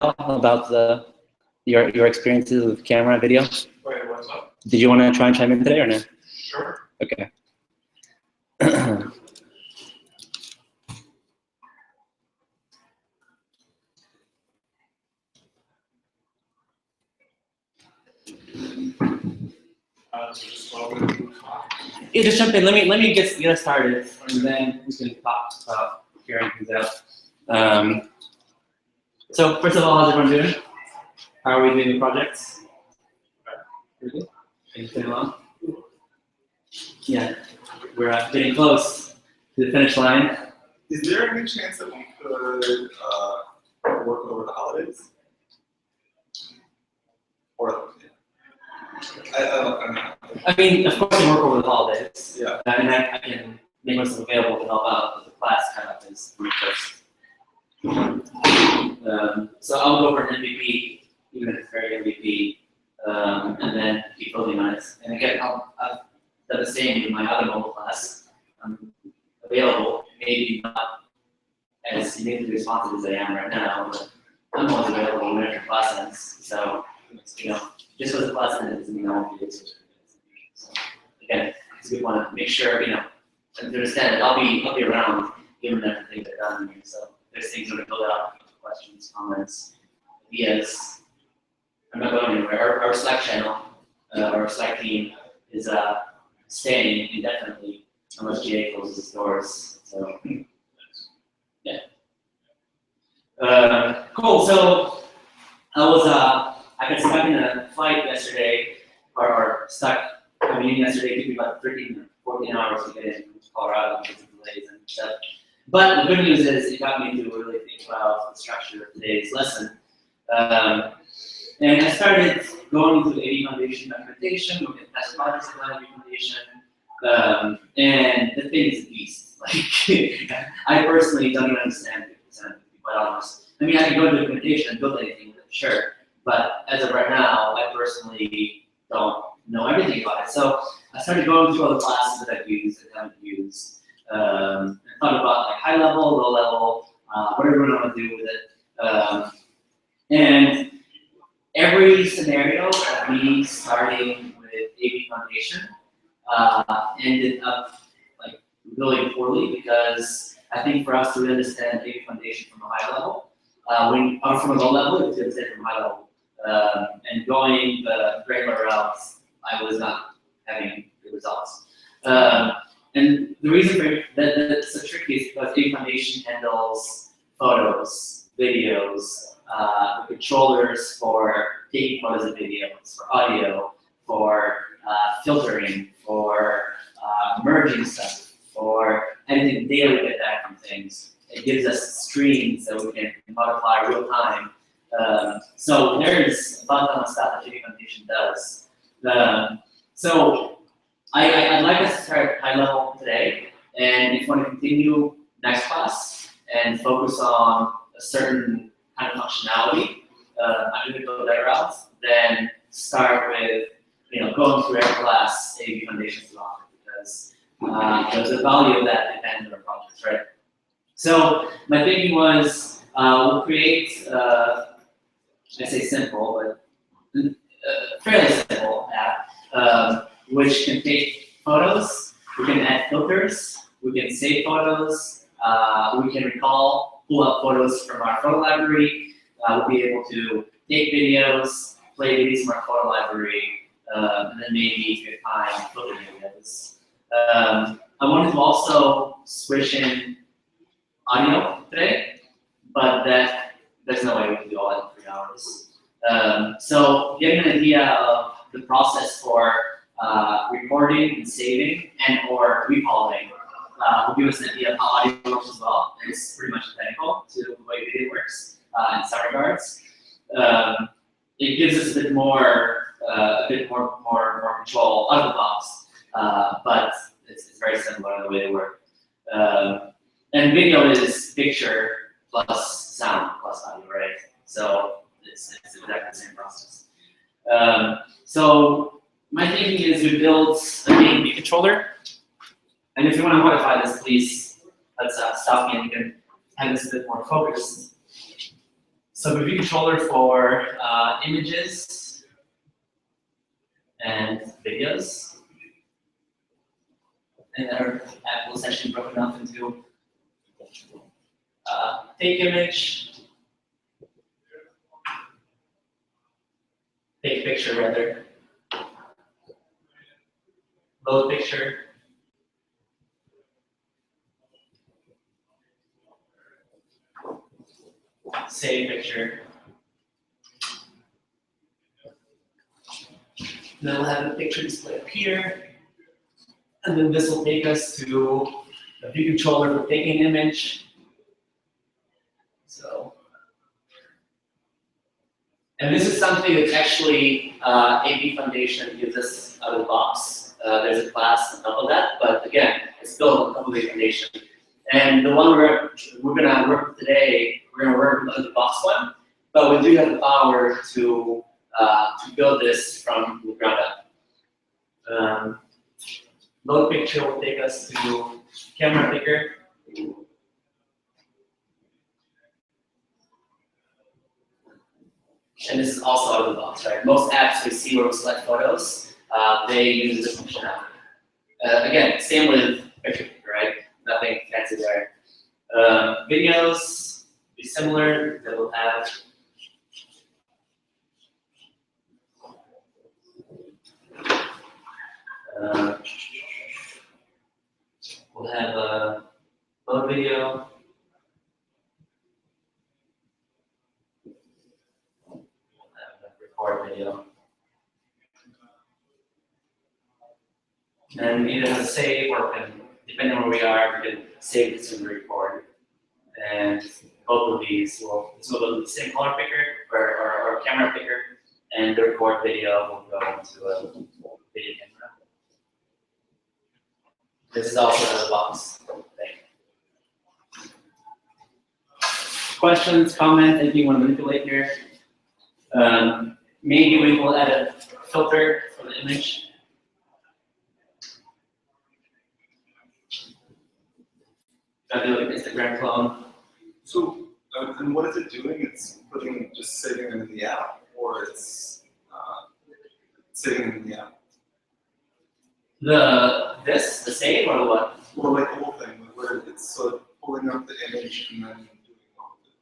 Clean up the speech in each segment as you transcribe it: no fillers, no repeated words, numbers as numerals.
about your experiences with camera and video? Wait, what's up? Did you want to try and chime in today or no? Sure. Okay. Yeah, just jump in. Let me get us started, and then we can talk about figuring things out. So first of all, how's everyone doing? How are we doing the projects? Pretty good. Things going along? Yeah, we're getting close to the finish line. Is there any chance that we could work over the holidays? Or I mean, of course, we work over the holidays. Yeah. And I can make myself available to help out with the class kind of is first. So I'll go over an MVP, even if it's very MVP, and then keep building on it. And again, I've done the same in my other mobile class. I'm available, maybe not as uniquely responsive as I am right now, but I'm always available when your class ends. So, you know, just because the class ends doesn't mean I won't be able to. So, again, it's a good one to make sure, you know, and to understand that I'll be around given everything they've done here. So there's things that we build out, questions, comments, ideas. I'm not going anywhere. Our Slack channel, our Slack team is staying indefinitely unless GA closes its doors. So yeah. Cool. So I got stuck in a flight yesterday, or stuck coming in yesterday. It took me about 13 or 14 hours to get in from Colorado because of delays and stuff. But the good news is it got me to really think about the structure of today's lesson. And I started going through the AV Foundation documentation, looking at past projects of AV Foundation, and the thing is a beast. Like, I personally don't even understand 50%, to be quite honest. I mean, I can go to documentation and build anything, sure, but as of right now, I personally don't know everything about it. So I started going through all the classes that I've used and haven't used, and thought about like high level, low level, whatever I want to do with it. And every scenario of me starting with AV Foundation ended up like really poorly because I think for us to really understand AV Foundation from a high level, or from a low level, it's to understand from a high level. And going the regular routes, I was not having good results. And the reason for that it's so tricky is because AV Foundation handles photos, videos, the controllers for taking photos and videos, for audio, for filtering, for merging stuff, for editing data we get back from things. It gives us streams that we can modify real time. So there's a bunch of stuff that AV Foundation does. So I'd like us to start high level today, and if you want to continue next class and focus on a certain kind of functionality, I'm going to go that route, then start with, you know, going through every class AV Foundation to offer, because the value of that depends on our projects, right? So my thinking was we'll create, I say simple, but fairly simple app, which can take photos, we can add filters, we can save photos, we can pull up photos from our photo library, we'll be able to take videos, play videos from our photo library, and then maybe if you have time, filter videos. I wanted to also switch in audio today, but there's no way we can do all that in 3 hours. So getting an idea of the process for recording and saving and or recalling will give us an idea of how audio works as well. It's pretty much identical to the way video works in some regards. It gives us a bit more control out of the box, but it's very similar in the way they work. And video is picture plus sound plus audio, right? So it's exactly the same process. So my thinking is we build a DMV controller. And if you want to modify this, please let's stop me and you can have this a bit more focused. So the view controller for images and videos. And our app was actually broken up into take image, take picture rather, load picture, save picture. Then we'll have the picture display up here. And then this will take us to the view controller for taking an image. So, and this is something that actually AB Foundation gives us out of the box. There's a class on top of that, but again, it's built on top of the foundation. And the one we're gonna work with today, we're gonna work with the box one, but we do have the power to build this from the ground up. Load picture will take us to camera picker. And this is also out of the box, right? Most apps we see where we select photos, they use this functionality. Again, same with picture picker, right? Nothing fancy there. Videos be similar. That will have we'll have a load video. We'll have a record video. And we either have a save or we can, depending on where we are, we can save this and record. And both of these will, this will go to the same color picker or camera picker, and the record video will go into a video camera. This is also another box thing. Questions, comments, anything you want to manipulate here? Maybe we will add a filter for the image. Try to look at Instagram clone. So, and what is it doing? It's just saving it in the app, or it's saving it in the app? The save or what? Well, like the whole thing, where it's sort of pulling up the image and then doing all of it.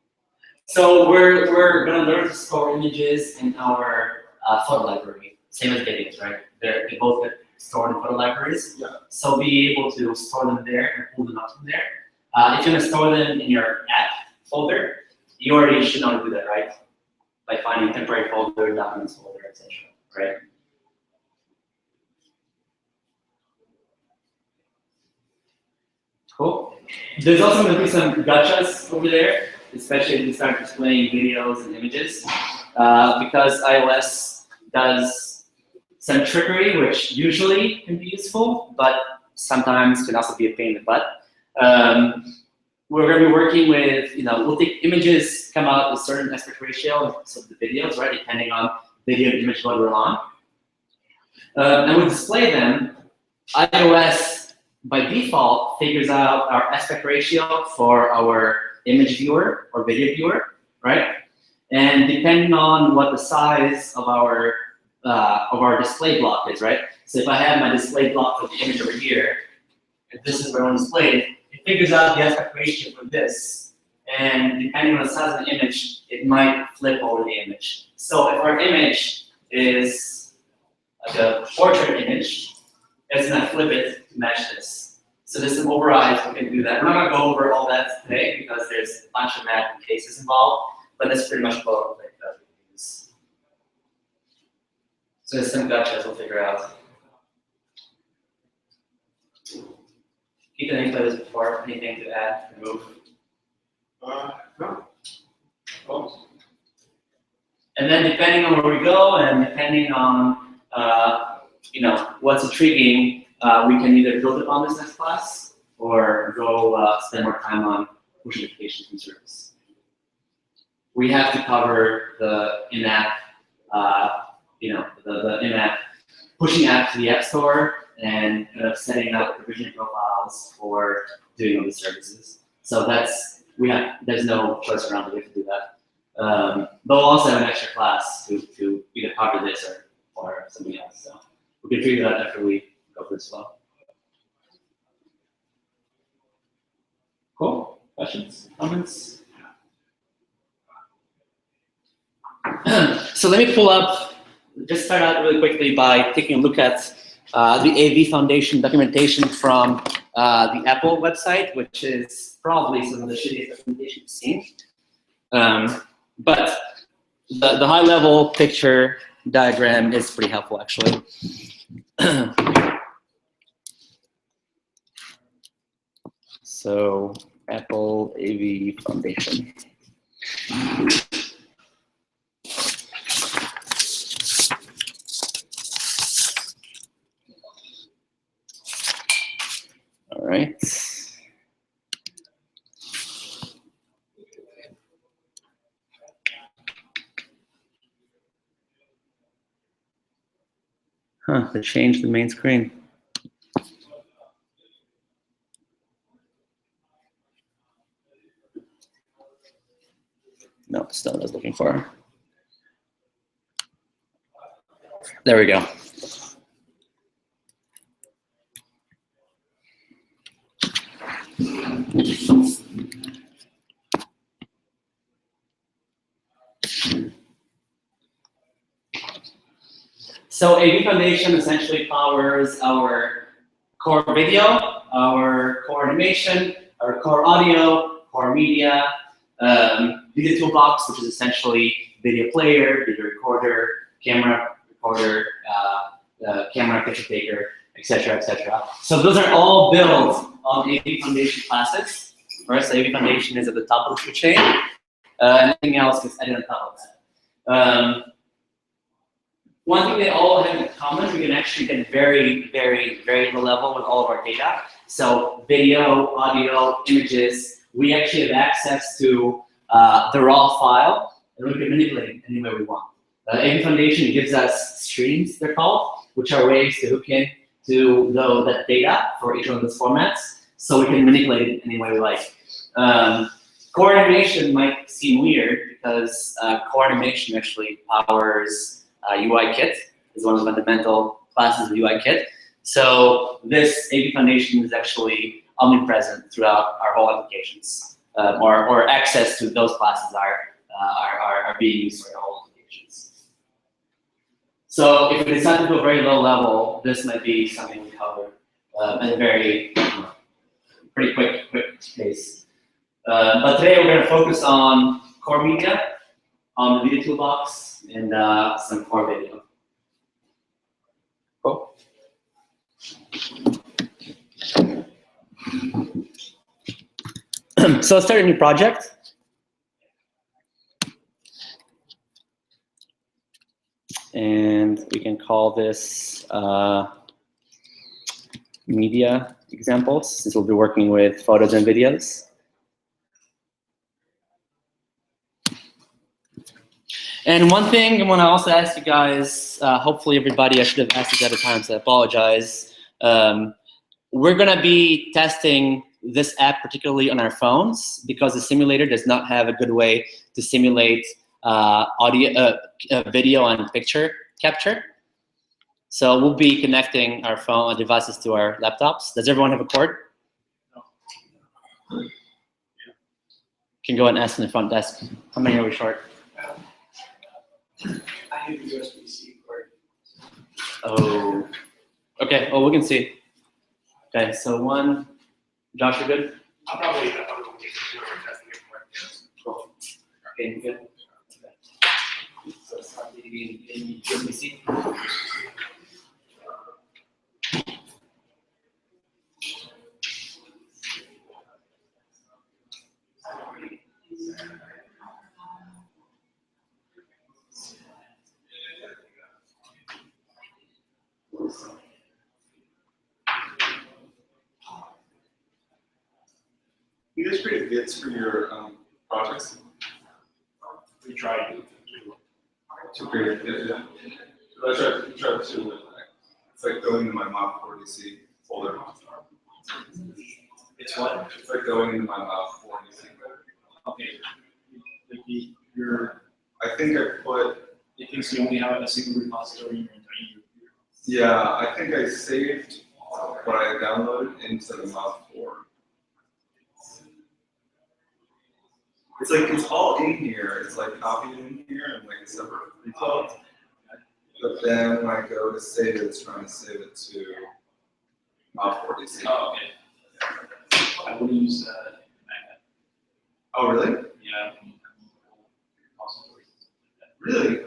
So we're gonna learn to store images in our photo library, same as videos, right? They both get stored in photo libraries. Yeah. So be able to store them there and pull them up from there. If you're gonna store them in your app folder, you already should know how to do that, right? By finding temporary folder, documents folder, etc. Right? Cool. There's also going to be some gotchas over there, especially if you start displaying videos and images, because iOS does some trickery, which usually can be useful, but sometimes can also be a pain in the butt. We're going to be working with, we'll take images, come out with a certain aspect ratio, so the videos, right, depending on video and image mode we're on. And we display them. iOS by default figures out our aspect ratio for our image viewer or video viewer, right? And depending on what the size of our display block is, right? So if I have my display block for the image over here, if this is where I want to display it, it figures out the aspect ratio for this. And depending on the size of the image, it might flip over the image. So if our image is like a portrait image, it's going to flip it to match this. So there's some overrides we can do that. We're not going to go over all that today because there's a bunch of math and cases involved, but that's pretty much what we use. So there's some gotchas we'll figure out. Keith, any players before? Anything to add, remove? No. Oh. And then depending on where we go and depending on what's intriguing, we can either build it on this next class or go spend more time on push notifications from service. We have to cover the in-app, the in-app pushing app to the App Store and setting up provision profiles for doing all these services. So there's no choice around it. We have to do that. But we'll also have an extra class to either cover this or something else. So we can figure that out after we go through this flow. Cool. Questions? Comments? So let me pull up, just start out really quickly by taking a look at the AV Foundation documentation from the Apple website, which is probably some of the shittiest documentation you've seen. But the high-level picture diagram is pretty helpful, actually. So, Apple AV Foundation. All right. Huh, they changed the main screen. No, it's not what I was looking for. There we go. So AV Foundation essentially powers our core video, our core animation, our core audio, core media, Video Toolbox, which is essentially video player, video recorder, camera recorder, camera picture taker, etc., etc. So those are all built on AV Foundation classes. Right? So AV Foundation is at the top of the food chain. Anything else gets added on top of that. One thing they all have in common, we can actually get very, very, very low level with all of our data. So video, audio, images, we actually have access to the raw file, and we can manipulate it any way we want. AV Foundation gives us streams, they're called, which are ways to hook in to that data for each one of those formats, so we can manipulate it any way we like. Core animation might seem weird because core animation actually powers UIKit, is one of the fundamental classes of UIKit. So this AV Foundation is actually omnipresent throughout our whole applications, or access to those classes are being used for our whole applications. So if we decide to go very low level, this might be something we cover at a very pretty quick pace. But today we're going to focus on core media, on the Video Toolbox, and some core video. Cool. So let's start a new project. And we can call this media examples, since we'll be working with photos and videos. And one thing I want to also ask you guys, hopefully everybody, I should have asked this at a time, so I apologize. We're going to be testing this app particularly on our phones because the simulator does not have a good way to simulate audio, video and picture capture. So we'll be connecting our phone devices to our laptops. Does everyone have a cord? You can go and ask in the front desk. How many are we short? I have a USB-C cord. Oh, okay. Oh, we can see. Okay, so one. Josh, you good? I'll probably take it to our testing it more. Cool. Okay, you good? Okay. So it's not in USB-C. You guys create vids for your projects? We tried To create a vid, yeah. So I tried to, it's like going into my Mach 4DC folder. It's what? It's like going into my Mach 4DC. Okay. I think I put, it thinks you only have a single repository in your yeah, I think I saved what I downloaded into the Mob 4. It's like, it's all in here, it's like copied in here and like a separate repo. But then when I go to save it, it's trying to save it to Mob 4 DC. Oh, okay. I would use Mac. Oh, really? Yeah. Really?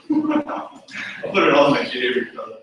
I'll put it all in my GA repo.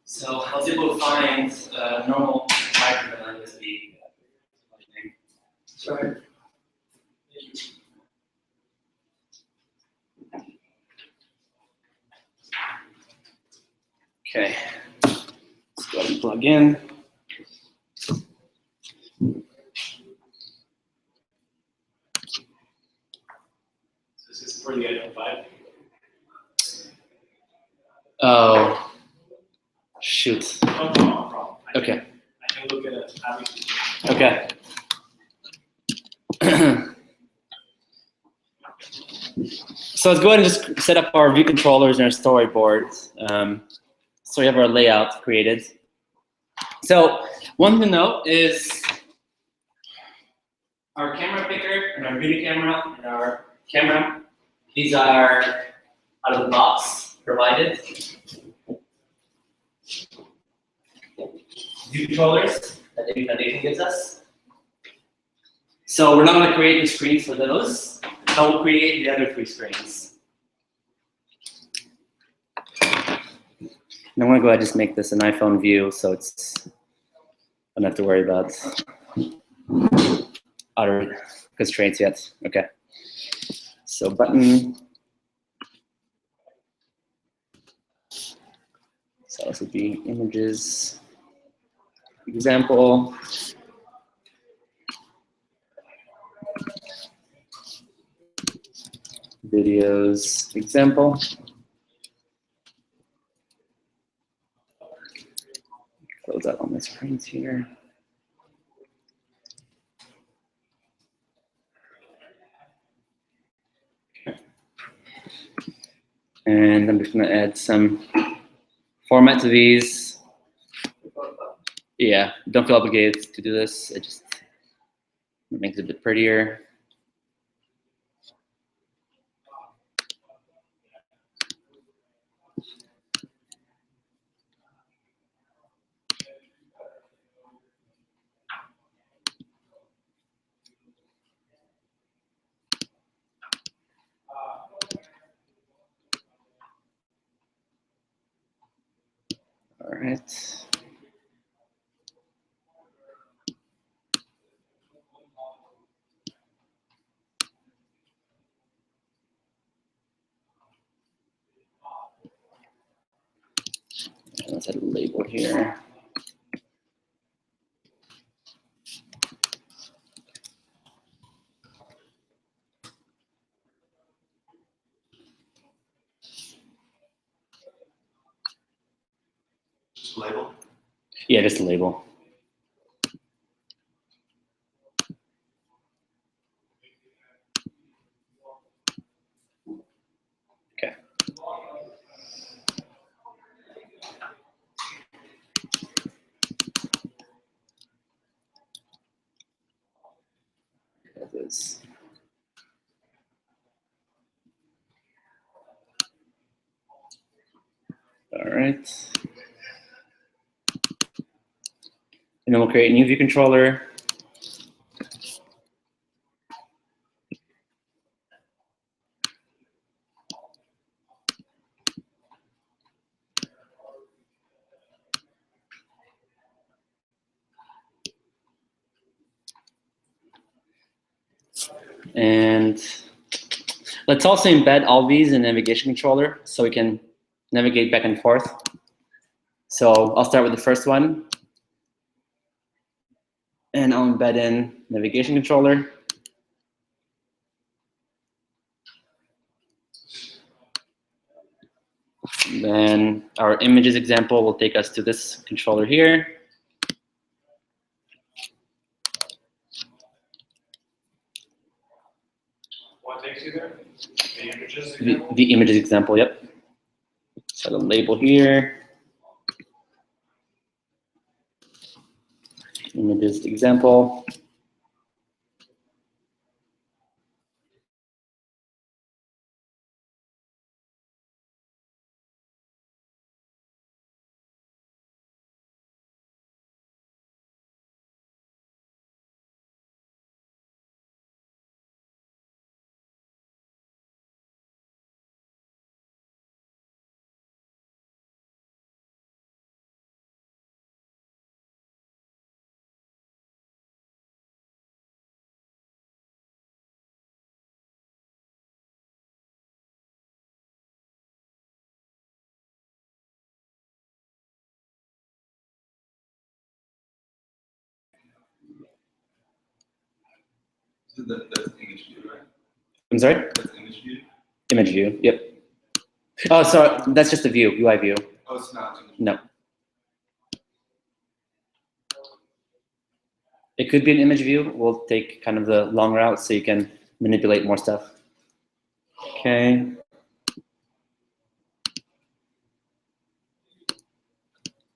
So I was able to find normal hydrogen on USB. Sorry. Okay, let's go ahead and plug in. This is for the iPhone 5. Oh, shoot. No problem. Okay. I can look at it. Okay. So let's go ahead and just set up our view controllers and our storyboard. So we have our layout created. So one thing to note is our camera picker and our video camera and our camera, these are out of the box provided. View controllers that the Foundation gives us. So we're not going to create new screens for those. I will create the other 3 screens. And I'm going to go ahead and just make this an iPhone view, so it's I don't have to worry about other constraints yet. Okay. So button. So this would be images. Example. Videos example. Close out all my screens here. Okay. And I'm just going to add some format to these. Yeah, don't feel obligated to do this. It just makes it a bit prettier. All right. Let's add a label here. Just label. Yeah, just a label. Okay. That is. All right. And then we'll create a new view controller. And let's also embed all these in navigation controller so we can navigate back and forth. So I'll start with the first one. And I'll embed in navigation controller. And then our images example will take us to this controller here. What takes you there? The images? The images example, yep. So the label here. Images example. So that's image view, right? I'm sorry? That's image view? Image view, yep. Oh, sorry, that's just a view, UI view. Oh, it's not image view. No. It could be an image view. We'll take kind of the long route so you can manipulate more stuff. Okay.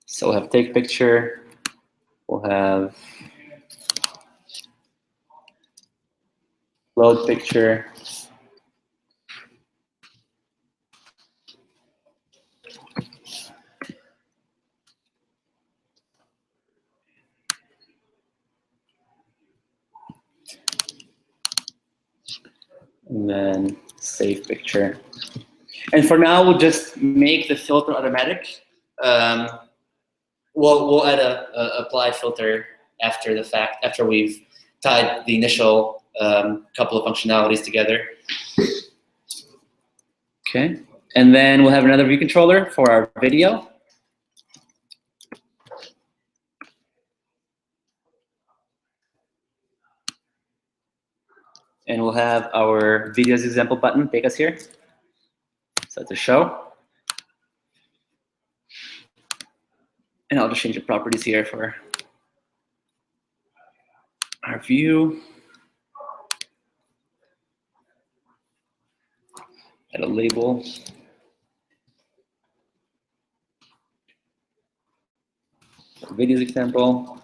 So we'll have take picture. We'll have load picture. And then save picture. And for now, we'll just make the filter automatic. We'll add a apply filter after the fact, after we've tied the initial couple of functionalities together. Okay, and then we'll have another view controller for our video. And we'll have our videos example button take us here. So it's a show. And I'll just change the properties here for our view. Add a label. Videos example.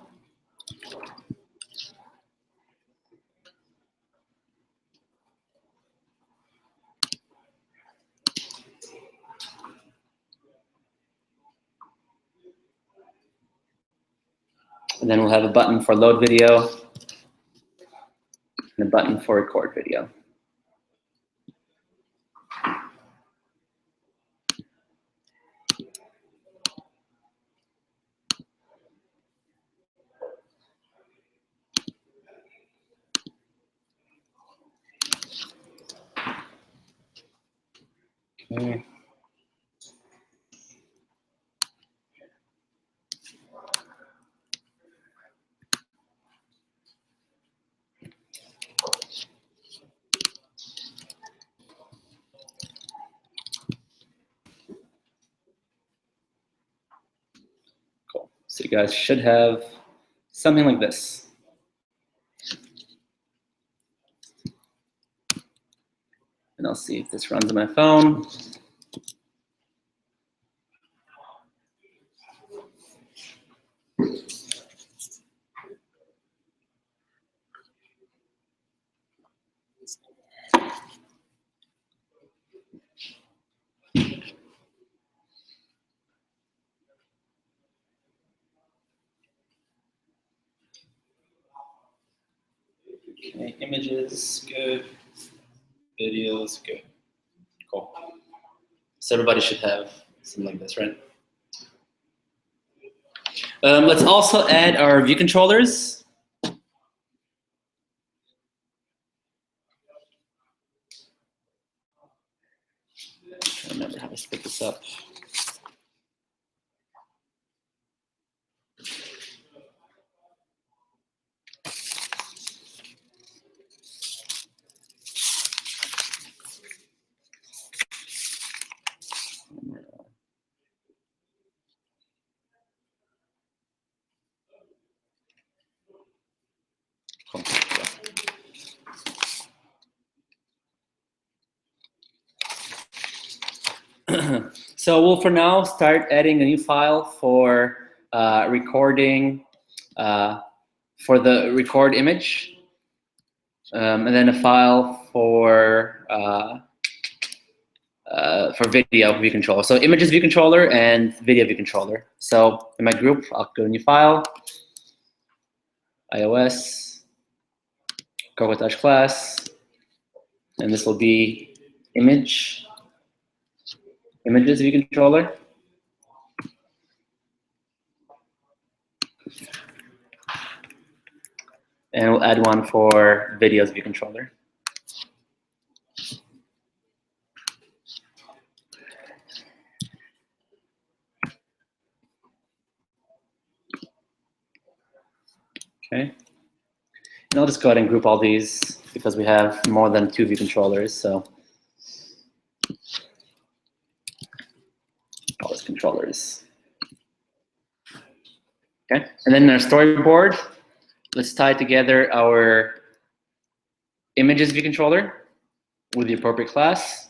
And then we'll have a button for load video and a button for record video. Okay. Cool. So you guys should have something like this. And I'll see if this runs on my phone. Okay, images, good. Videos, good. Cool. So everybody should have something like this, right? Let's also add our view controllers. let's pick this up. Cool. So we'll for now start adding a new file for recording for the record image, and then a file for video view controller. So images view controller and video view controller. So in my group, I'll go to new file, iOS, Cocoa Touch class, and this will be images view controller. And we'll add one for videos view controller. Okay. And I'll just go ahead and group all these because we have more than 2 view controllers. So all these controllers. Okay. And then in our storyboard, let's tie together our images view controller with the appropriate class.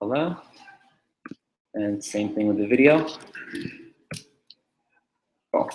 Hello. And same thing with the video. Cool.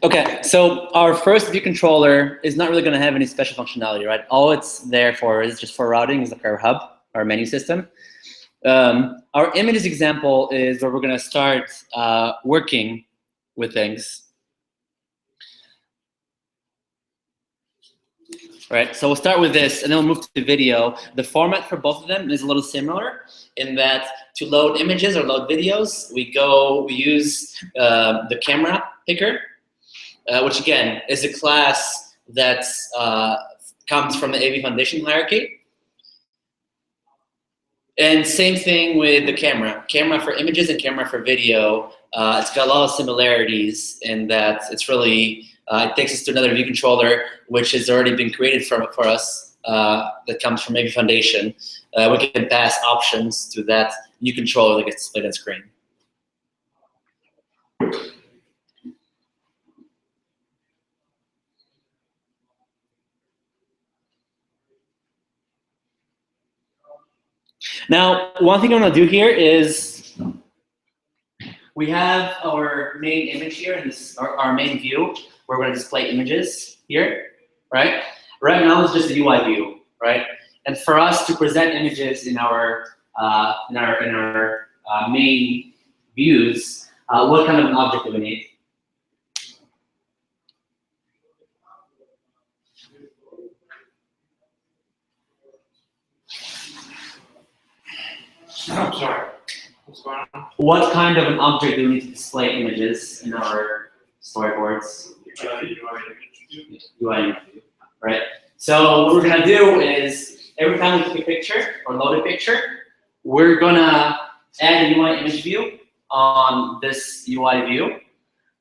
Okay, so our first view controller is not really going to have any special functionality, right? All it's there for is just for routing, is like our hub, our menu system. Our images example is where we're going to start working with things. Right, so we'll start with this and then we'll move to the video. The format for both of them is a little similar in that to load images or load videos, we use the camera picker, which again is a class that comes from the AV Foundation hierarchy. And same thing with the camera. Camera for images and camera for video. It's got a lot of similarities in that it's really, it takes us to another view controller, which has already been created for us, that comes from AV Foundation. We can pass options to that view controller that gets displayed on screen. Now, one thing I want to do here is we have our main image here, in this, our main view, where we're going to display images here, right? Right now it's just a UI view, right? And for us to present images in our main views, what kind of an object do we need? I'm sorry. What's going on? What kind of an object do we need to display images in our storyboards? UI image view, right? So what we're gonna do is every time we take a picture or load a picture, we're gonna add a UI image view on this UI view,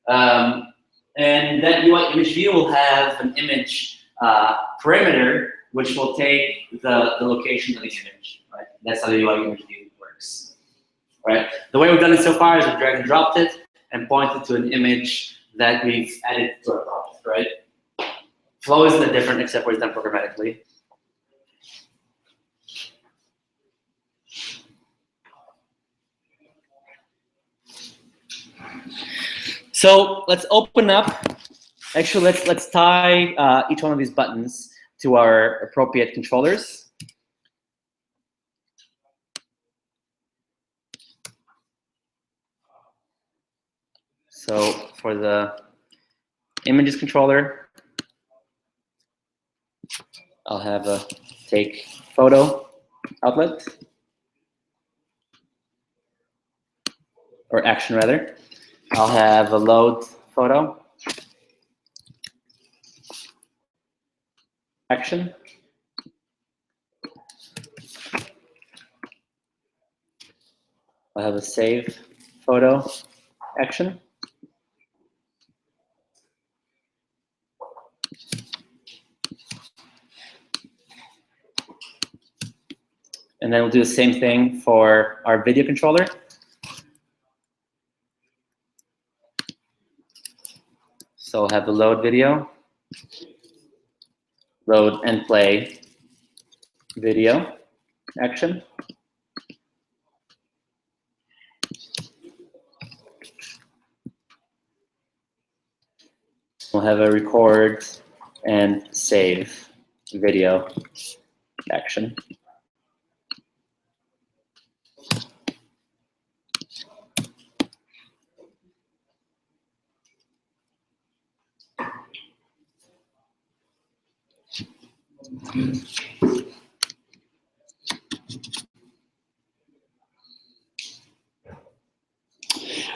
and that UI image view will have an image parameter which will take the location of the image. Right? That's how the UI image view works. Right? The way we've done it so far is we've drag and dropped it and pointed to an image that we've added to our project. Right? Flow isn't different except for it's done programmatically. So let's open up. Actually, let's tie each one of these buttons to our appropriate controllers. So for the images controller, I'll have a take photo outlet, or action rather. I'll have a load photo action. I'll have a save photo action. And then we'll do the same thing for our video controller. So I'll have the load video, load and play video action. We'll have a record and save video action.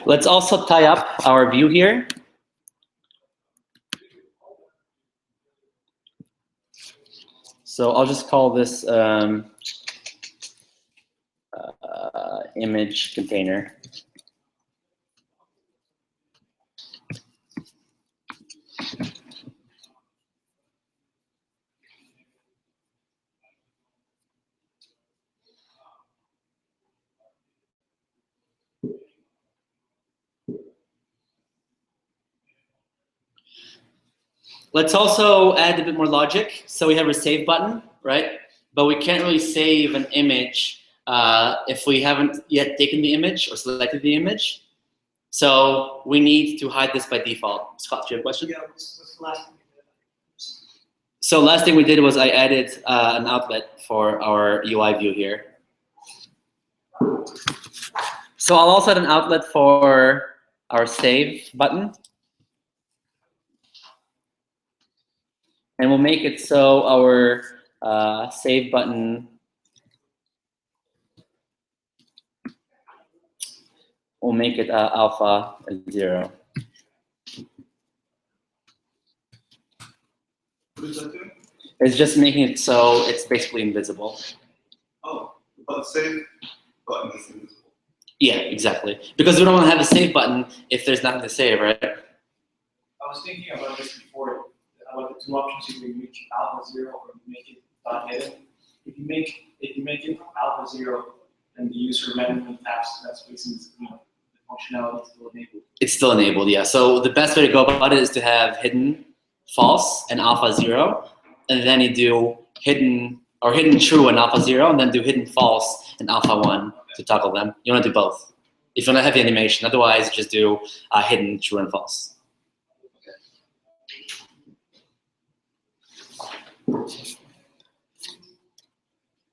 Let's also tie up our view here. So I'll just call this image container. Let's also add a bit more logic. So we have a save button, right? But we can't really save an image if we haven't yet taken the image or selected the image. So we need to hide this by default. Scott, do you have a question? Yeah, what's the last thing you did? So last thing we did was I added an outlet for our UI view here. So I'll also add an outlet for our save button. And we'll make it so our save button will make it alpha 0. What does that do? It's just making it so it's basically invisible. Oh, but save button is invisible. Yeah, exactly. Because we don't want to have a save button if there's nothing to save, right? I was thinking about this before, about the two options: you can make alpha 0 or you make it dot hidden. If you make it alpha 0, then the user manually taps that space and the functionality is still enabled. It's still enabled, yeah. So the best way to go about it is to have hidden false and alpha 0, and then you do hidden true and alpha 0, and then do hidden false and alpha 1 to toggle them. You want to do both if you want to have the animation. Otherwise, just do hidden true and false.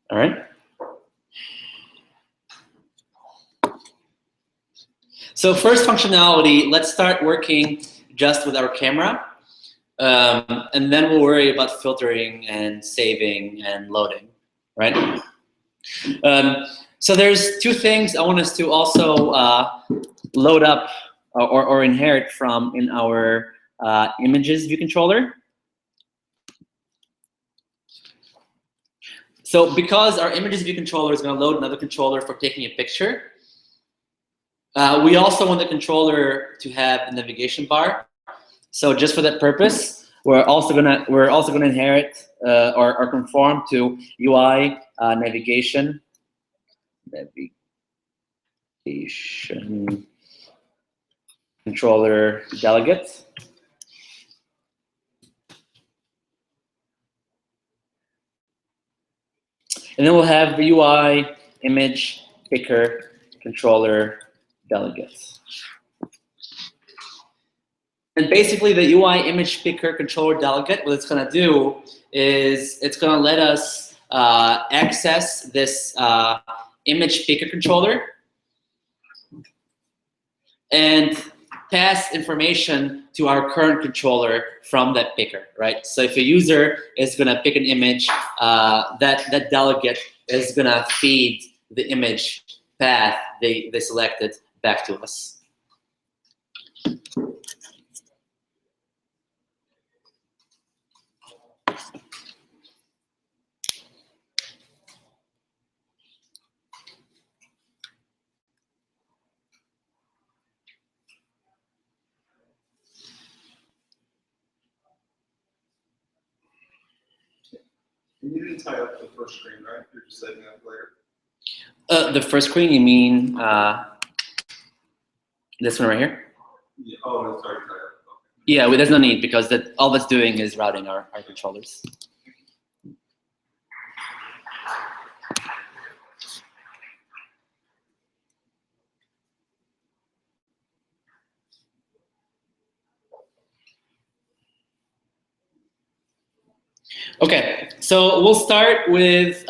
All right. So first functionality, let's start working just with our camera. And then we'll worry about filtering and saving and loading, right? So there's two things I want us to also load up or inherit from in our images view controller. So because our images view controller is going to load another controller for taking a picture, we also want the controller to have the navigation bar. So just for that purpose, we're also gonna inherit or conform to UI navigation controller delegate. And then we'll have the UI image picker controller delegates. And basically the UI image picker controller delegate, what it's gonna do is it's gonna let us access this image picker controller and pass information to our current controller from that picker, right? So if a user is gonna pick an image, that delegate is gonna feed the image path they selected back to us. And you didn't tie up the first screen, right? You're just setting it up later. The first screen, you mean this one right here? Yeah. Oh, it's already tied up. Okay. Yeah, well, there's no need because all that's doing is routing our controllers. Okay, so we'll start with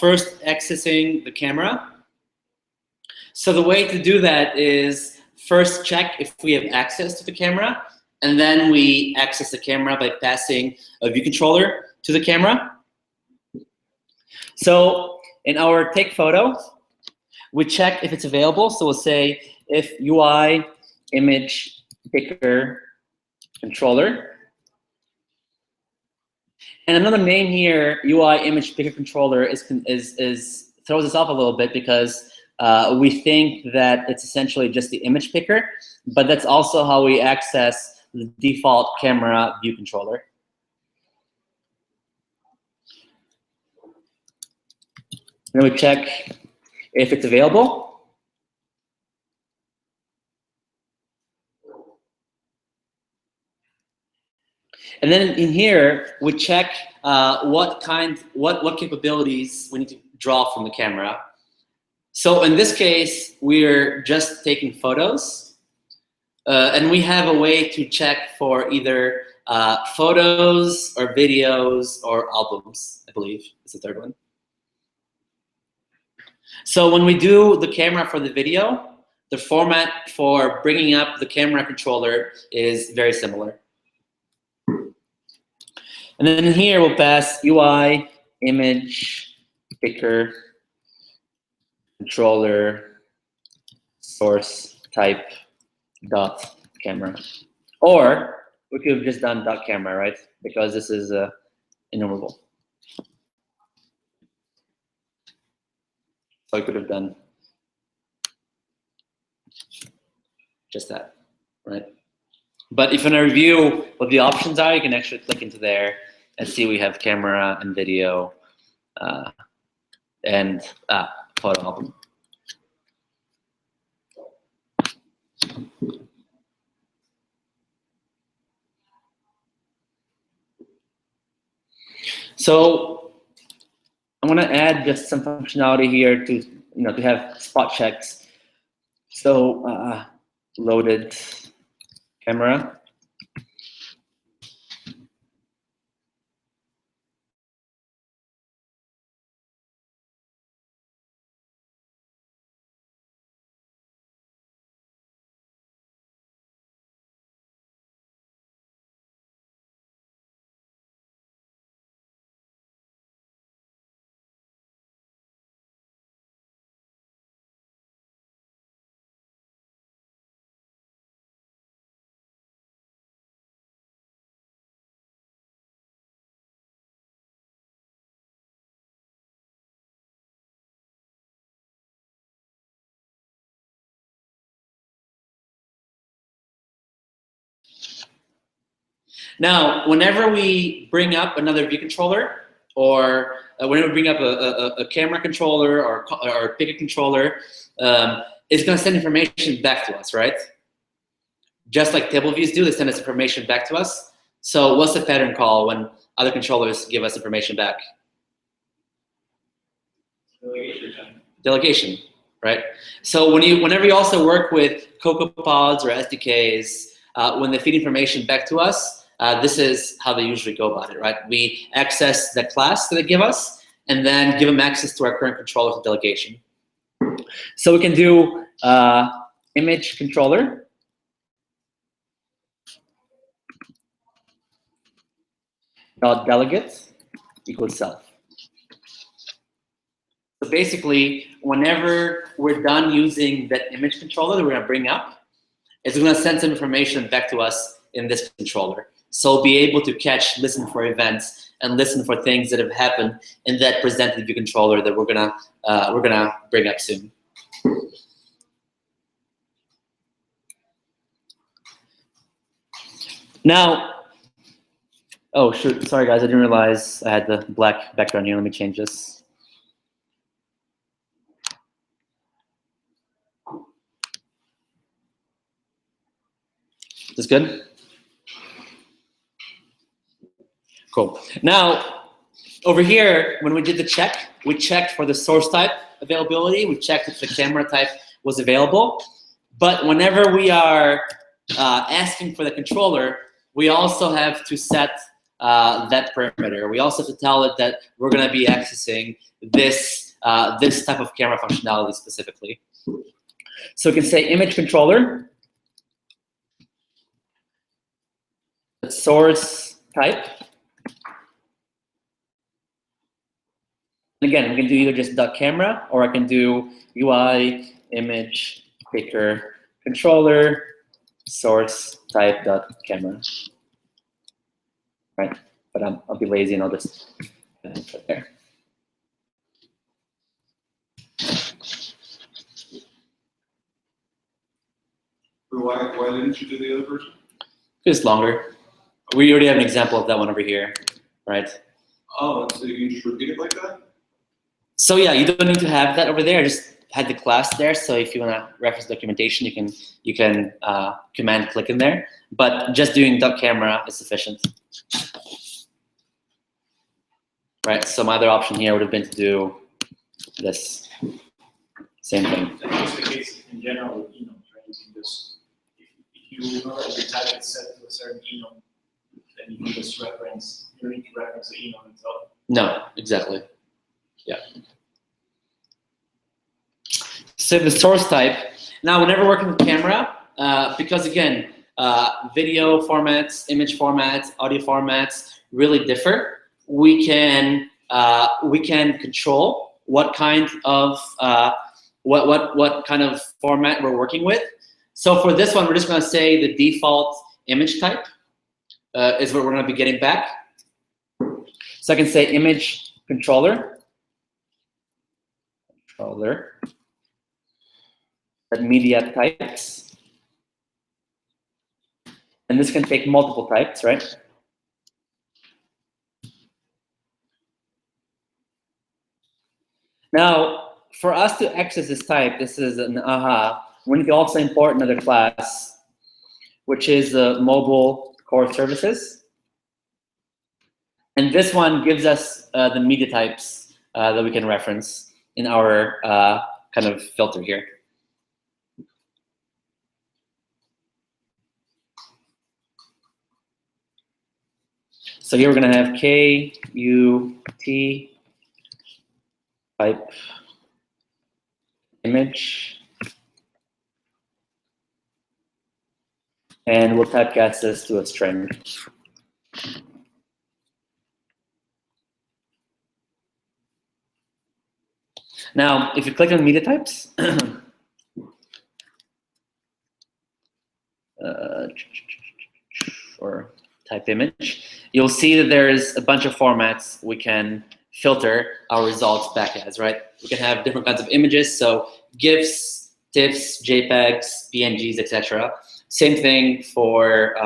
first accessing the camera. So the way to do that is first check if we have access to the camera, and then we access the camera by passing a view controller to the camera. So in our take photo, we check if it's available. So we'll say if UI image picker controller. And another name here, UI image picker controller, is throws us off a little bit because we think that it's essentially just the image picker, but that's also how we access the default camera view controller. Then we check if it's available. And then in here, we check what capabilities we need to draw from the camera. So in this case, we're just taking photos. And we have a way to check for either photos or videos or albums, I believe is the third one. So when we do the camera for the video, the format for bringing up the camera controller is very similar. And then here we'll pass UI image picker controller source type dot camera, or we could have just done dot camera, right? Because this is enumerable. So I could have done just that, right? But if you want to review what the options are, you can actually click into there and see we have camera and video and photo album. So I'm going to add just some functionality here to to have spot checks. So loaded camera. Now, whenever we bring up another view controller, or whenever we bring up a camera controller or a picker controller, it's going to send information back to us, right? Just like table views do, they send us information back to us. So what's the pattern call when other controllers give us information back? Delegation, right? So whenever you also work with CocoaPods or SDKs, when they feed information back to us, this is how they usually go about it, right? We access the class that they give us, and then give them access to our current controller to delegation. So we can do image controller dot delegate equals self. So basically, whenever we're done using that image controller that we're gonna bring up, it's gonna send some information back to us in this controller. So we'll be able to catch, listen for events, and listen for things that have happened in that presented view controller that we're gonna bring up soon. Now, oh shoot, sorry guys, I didn't realize I had the black background here. Let me change this. Is this good? Cool. Now, over here, when we did the check, we checked for the source type availability. We checked if the camera type was available. But whenever we are asking for the controller, we also have to set that parameter. We also have to tell it that we're going to be accessing this, this type of camera functionality specifically. So we can say image controller, source type. Again, we can do either just .camera, or I can do UI image picker controller source type .camera. Right, but I'll be lazy and I'll just put it there. Why didn't you do the other version? It's longer. We already have an example of that one over here, right? Oh, so you can just repeat it like that? So yeah, you don't need to have that over there. I just had the class there, so if you want to reference documentation, you can command click in there. But just doing .camera is sufficient. Right. So my other option here would have been to do this same thing. That's just the case in general with enums, right? You can just, if you know that your type is set to a certain enum, then you can just reference, you don't need to reference the enum itself. No, exactly. Yeah. So the source type. Now, whenever working with camera, because again, video formats, image formats, audio formats really differ. We can control what kind of what kind of format we're working with. So for this one, we're just going to say the default image type is what we're going to be getting back. So I can say image controller. Media types, and this can take multiple types, right? Now, for us to access this type, this is an we need to also import another class, which is mobile core services, and this one gives us the media types that we can reference in our kind of filter here. So here we're going to have KUT type image, and we'll typecast this to a string. Now, if you click on media types, or type image, you'll see that there's a bunch of formats we can filter our results back as, right? We can have different kinds of images, so GIFs, TIFFs, JPEGs, PNGs, etc. Same thing for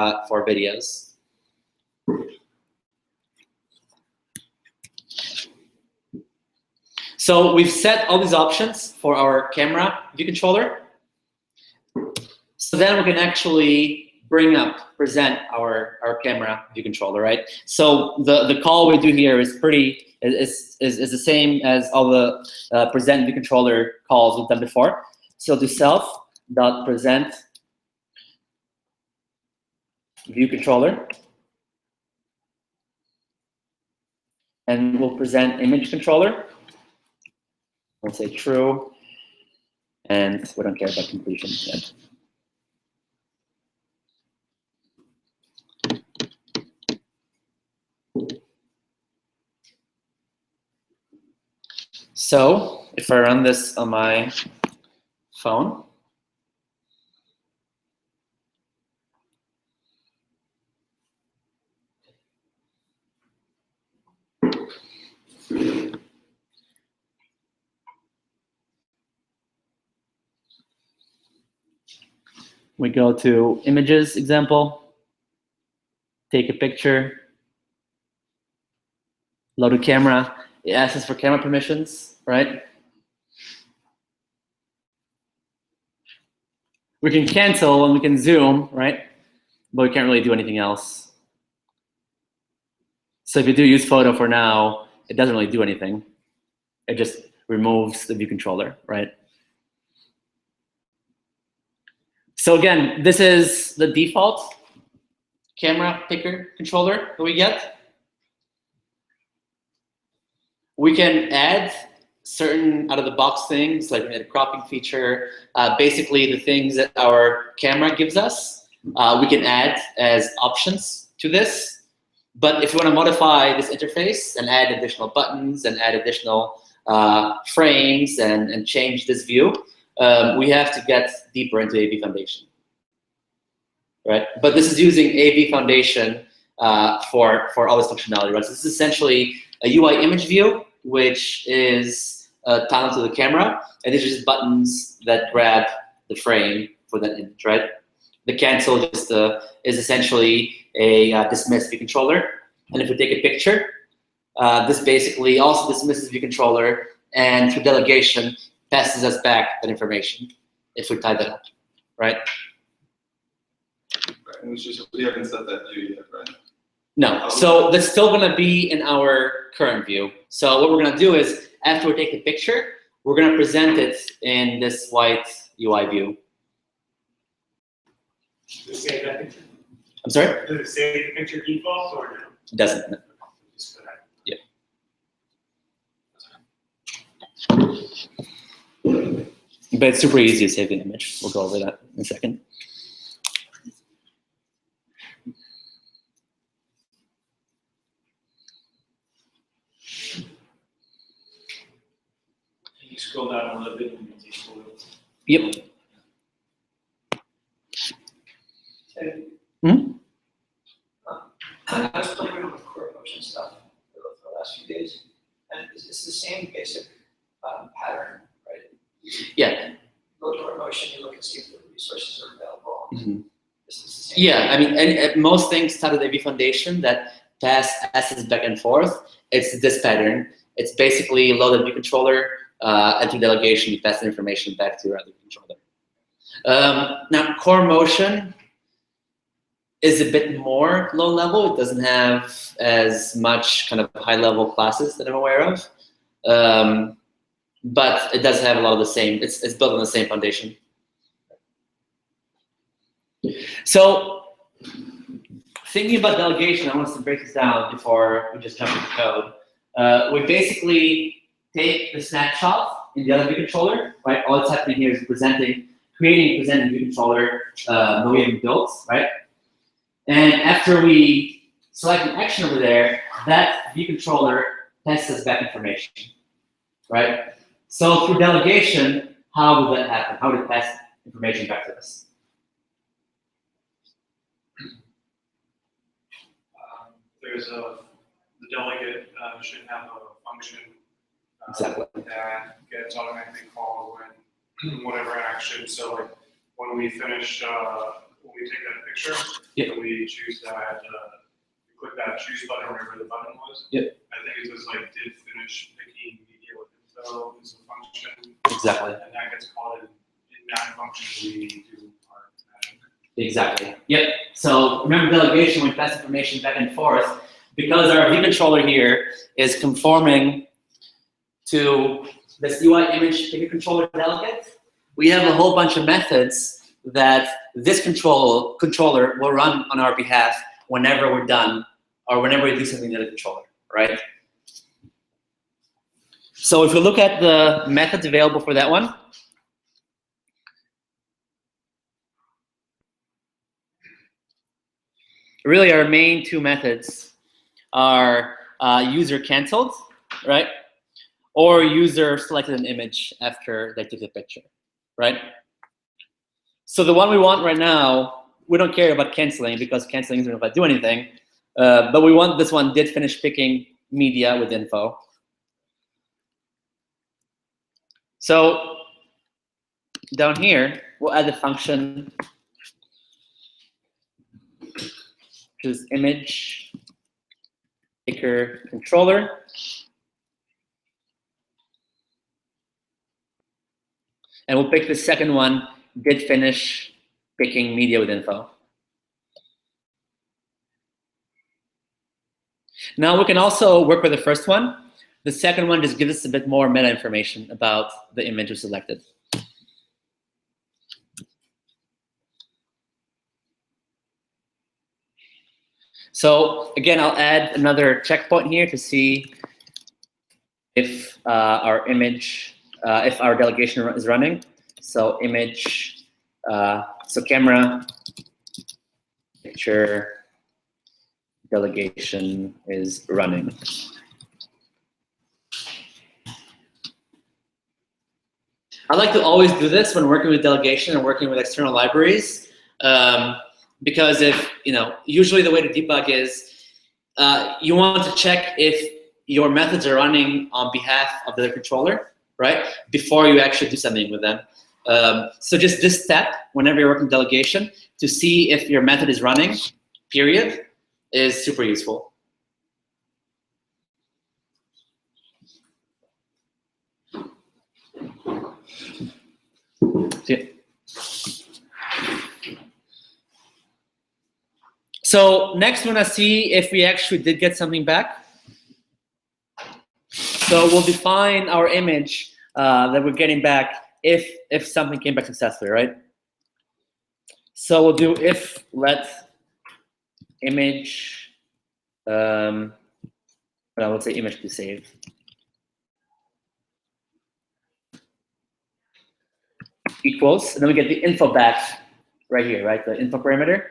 videos. So we've set all these options for our camera view controller. So then we can actually present our camera view controller, right? So the call we do here is the same as all the present view controller calls we've done before. So do self.present view controller. And we'll present image controller. We'll say true. And we don't care about completion yet. So if I run this on my phone, we go to images example, take a picture, load a camera. It asks us for camera permissions, right? We can cancel and we can zoom, right? But we can't really do anything else. So if you do use photo for now, it doesn't really do anything. It just removes the view controller, right? So again, this is the default camera picker controller that we get. We can add certain out-of-the-box things, like we had a cropping feature, basically the things that our camera gives us, we can add as options to this. But if you want to modify this interface and add additional buttons and add additional frames and change this view, we have to get deeper into AV Foundation, right? But this is using AV Foundation for all this functionality, right? So this is essentially a UI image view, which is tied to the camera, and these are just buttons that grab the frame for that image, right? The cancel just is essentially a dismiss view controller, and if we take a picture, this basically also dismisses view controller, and through delegation passes us back that information if we type it up, right? Right, and it's just, we haven't set that view yet, right? No, so that's still gonna be in our current view. So what we're gonna do is, after we take the picture, we're gonna present it in this white UI view. Does it save that picture? I'm sorry? Does it save the picture default or no? It doesn't. No. Just put that. But it's super easy to save the image. We'll go over that in a second. Can you scroll down a little bit and take a photo? Yep. I was playing around with core motion stuff for the last few days, and it's the same basic pattern, right? Yeah. Go to core motion, you look and see if the resources are available. Mhm. This is the same. Yeah, I mean, and most things tied to the AV Foundation that pass assets back and forth, it's this pattern. It's basically load a view controller, and through delegation, you pass the information back to your other controller. Now, core motion is a bit more low level. It doesn't have as much kind of high level classes that I'm aware of. But it does have a lot of the same, it's built on the same foundation. So thinking about delegation, I want us to break this down before we just jump into code. We basically take the snapshot in the other view controller, right? All that's happening here is creating and presenting view controller that we haven't built, right? And after we select an action over there, that view controller passes back information, right? So through delegation, how would that happen? How would it pass information back to us? The delegate should have a function Exactly. that gets automatically called when whatever action. So like when we finish, when we take that picture, Yep. we choose that, we click that choose button wherever the button was. Yep. I think it was like did finish picking media with info is a function. Exactly. And that gets called in that function we do our adding. Exactly. Yep. So remember delegation, we pass information back and forth. Because our view controller here is conforming to this UI image view controller delegate, we have a whole bunch of methods that this controller will run on our behalf whenever we're done or whenever we do something to the controller, right? So if we look at the methods available for that one, really our main two methods are user canceled, right? Or user selected an image after they took the picture, right? So the one we want right now, we don't care about canceling because canceling isn't going to do anything. But we want this one did finish picking media with info. So down here, we'll add a function which is image picker controller. And we'll pick the second one, did finish picking media with info. Now we can also work with the first one. The second one just gives us a bit more meta information about the image we selected. So again, I'll add another checkpoint here to see if our image, if our delegation is running. So image, so camera, picture, delegation is running. I like to always do this when working with delegation and working with external libraries, because if, usually the way to debug is you want to check if your methods are running on behalf of the controller, right? Before you actually do something with them. So just this step, whenever you're working delegation, to see if your method is running, period, is super useful. So next, we want to see if we actually did get something back. So we'll define our image that we're getting back if something came back successfully, right? So we'll do if let image, I would say image to save. Equals, and then we get the info back right here, right? The info parameter.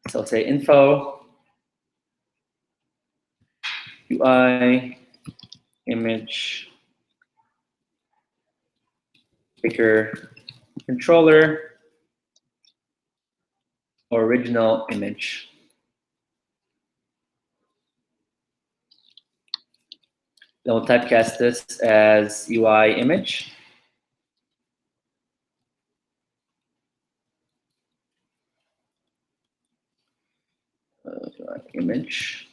So I'll say info, UI, image, picker, controller, original image. Then we'll typecast this as UI image. Image.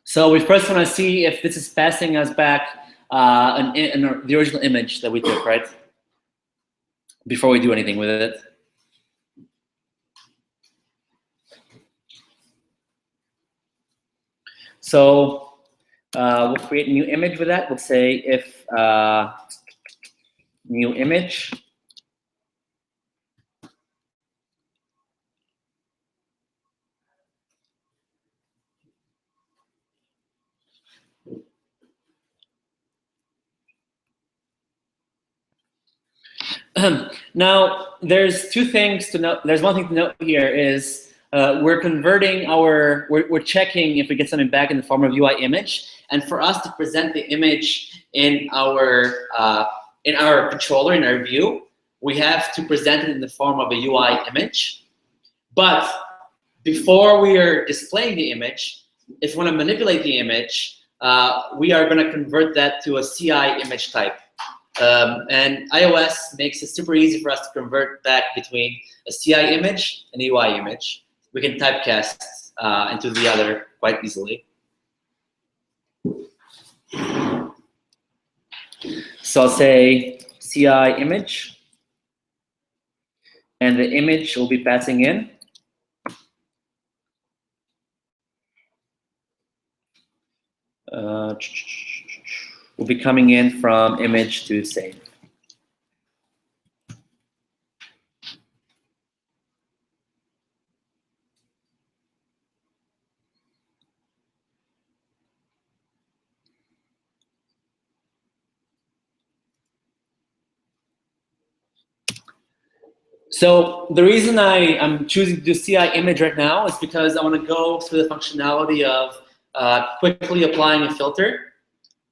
So we first want to see if this is passing us back the original image that we took, right? Before we do anything with it. So we'll create a new image with that. We'll say if new image. Now, there's two things to note. There's one thing to note here is we're converting we're checking if we get something back in the form of UI image. And for us to present the image in our controller, in our view, we have to present it in the form of a UI image. But before we are displaying the image, if we want to manipulate the image, we are going to convert that to a CI image type. And iOS makes it super easy for us to convert back between a CI image and a UI image. We can typecast into the other quite easily. So I'll say CI image. and the image will be passing in. Will be coming in from image to save. So the reason I'm choosing to do CI image right now is because I want to go through the functionality of quickly applying a filter.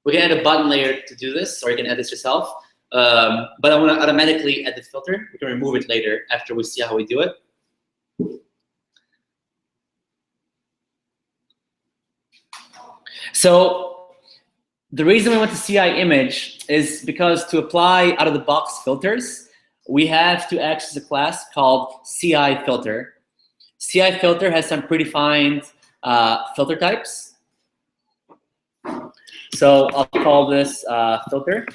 We can add a button layer to do this, or you can add this yourself. But I want to automatically add the filter. We can remove it later after we see how we do it. So the reason we want the CI image is because to apply out-of-the-box filters, we have to access a class called CI filter. CI filter has some predefined filter types. So I'll call this filter,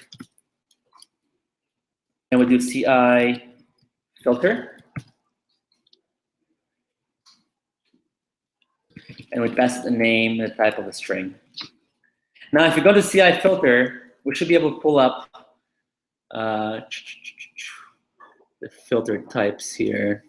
and we'll do CI filter, and we pass it a name and the type of a string. Now, if you go to CI filter, we should be able to pull up the filter types here.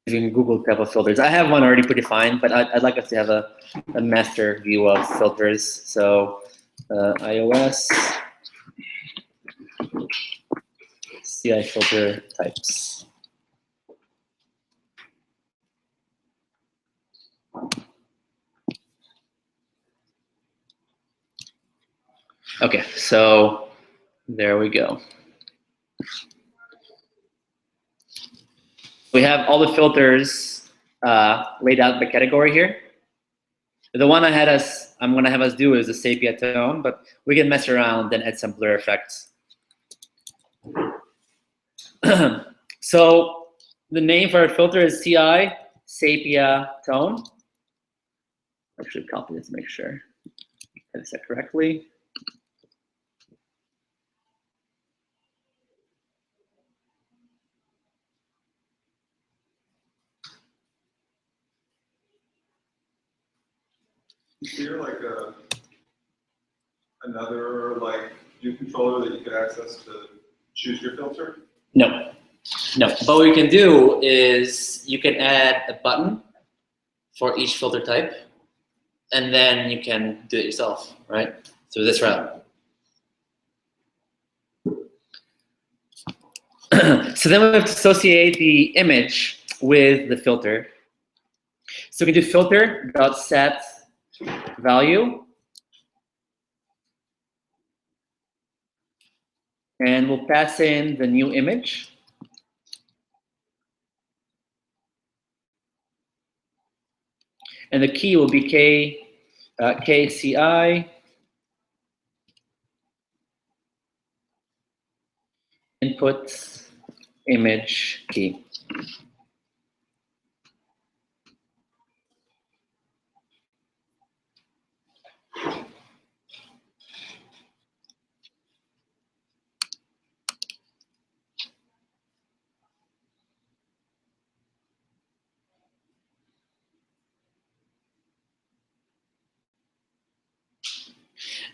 Using Google type of filters. I have one already predefined, but I'd like us to have a master view of filters. So iOS CI filter types. Okay, so there we go. We have all the filters laid out by category here. The one I'm gonna have us do is the sepia tone, but we can mess around and add some blur effects. So the name for our filter is CI sepia tone. I should copy this to make sure I said correctly. Is there like another view controller that you could access to choose your filter? No, no. But what you can do is you can add a button for each filter type, and then you can do it yourself, right? Through this route. So then we have to associate the image with the filter. So we can do filter.set value, and we'll pass in the new image. And the key will be KCI input image key.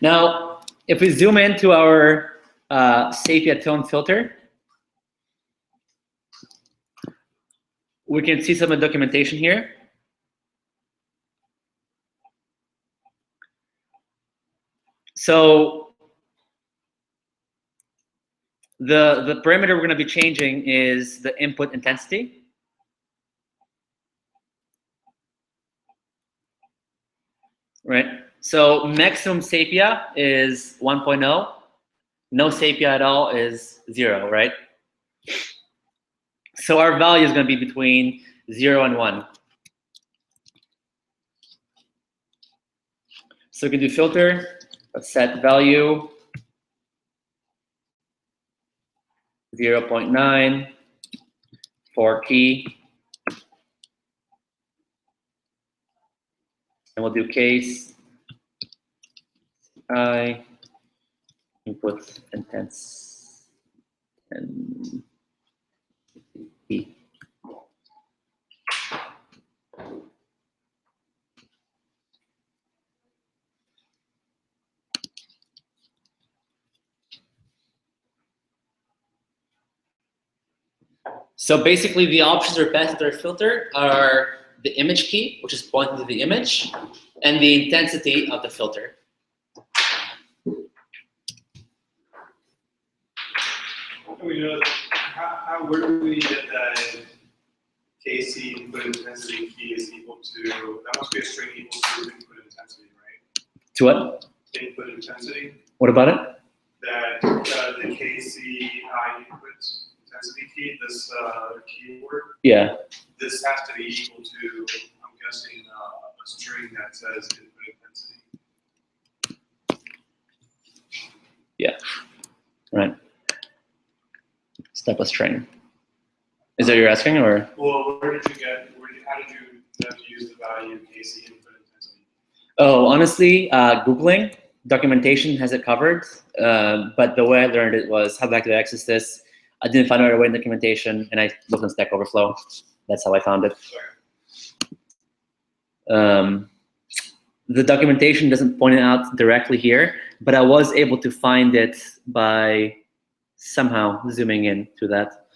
Now, if we zoom into our sepia tone filter, we can see some of the documentation here. So the parameter we're going to be changing is the input intensity. Right? So maximum sepia is 1.0. No sepia at all is 0, right? So our value is going to be between 0 and 1. So we can do filter, let's set value 0.9 for key. And we'll do case I input intense and key. So basically the options are passed to our filter are the image key, which is pointing to the image, and the intensity of the filter. Where do we get that KC input intensity key is equal to, that must be a string equal to input intensity, right? To what? Input intensity, What about it? that the KCI input intensity key, this keyword, Yeah. this has to be equal to, I'm guessing, a string that says input intensity. Right. Step a string. Is that what you're asking, or? Well, how did you have to use the value KC input intensity? Oh, honestly, Googling documentation has it covered. But the way I learned it was how to access this. I didn't find out a way in the documentation, and I looked on Stack Overflow. That's how I found it. The documentation doesn't point it out directly here, but I was able to find it by somehow zooming in to that.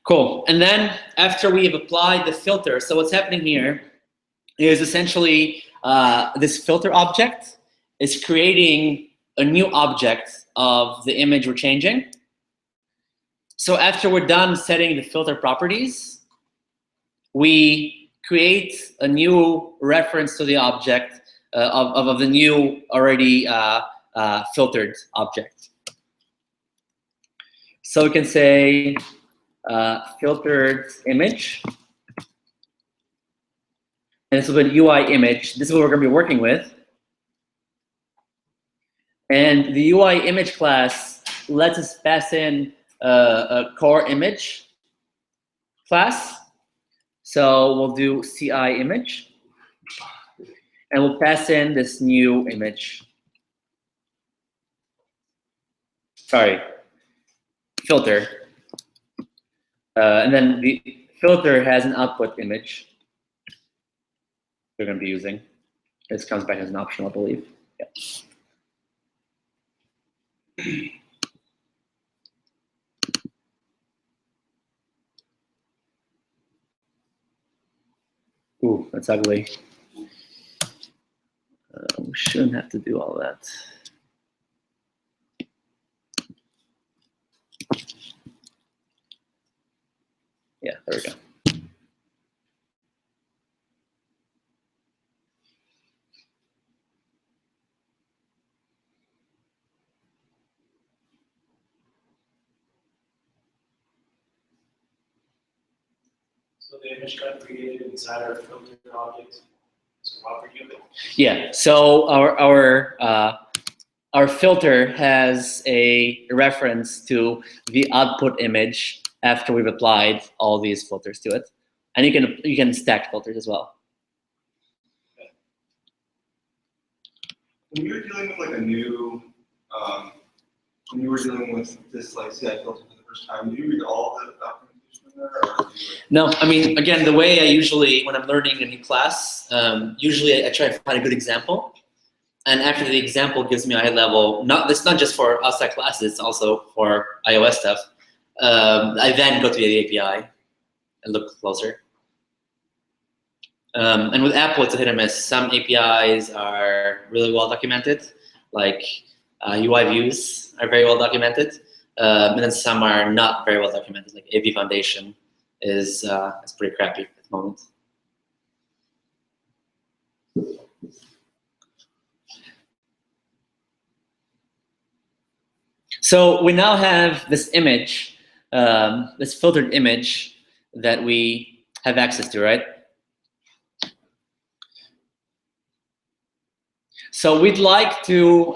Cool. And then after we have applied the filter, so what's happening here is essentially this filter object is creating a new object of the image we're changing. So after we're done setting the filter properties, we create a new reference to the object of the new already filtered object. So we can say filtered image, and this is an UI image. This is what we're going to be working with. And the UI image class lets us pass in a core image class. So we'll do CI image, and we'll pass in this new image. Sorry, filter. And then the filter has an output image we're going to be using. This comes back as an option, I believe. Yeah. Ooh, that's ugly. We shouldn't have to do all that. Yeah, there we go. So the image got created inside our filter object. So how we do it? Yeah. So our filter has a reference to the output image after we've applied all these filters to it, and you can stack filters as well. When you're dealing with like a new, when you were dealing with this like CI filter for the first time, do you read all the documentation in there, or do you? No, I mean, again, the way I usually, when I'm learning a new class, usually I try to find a good example. And after the example gives me a high level, it's not just for outside classes, it's also for iOS stuff. I then go to the API and look closer. And with Apple, it's a hit or miss. Some APIs are really well documented, like UI views are very well documented. And then some are not very well documented, like AV Foundation is pretty crappy at the moment. So we now have this image, this filtered image that we have access to, right? So we'd like to,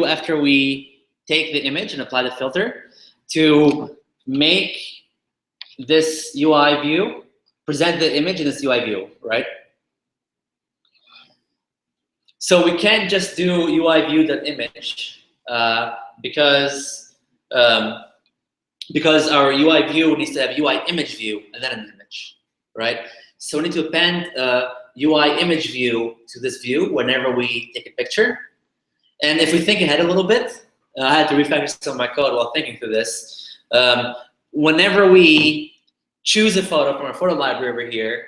after we take the image and apply the filter, to make this UI view, present the image in this UI view, right? So we can't just do UI view.image because our UI view needs to have UI image view and then an image, right? So we need to append a UI image view to this view whenever we take a picture. And if we think ahead a little bit, I had to refactor some of my code while thinking through this. Whenever we choose a photo from our photo library over here,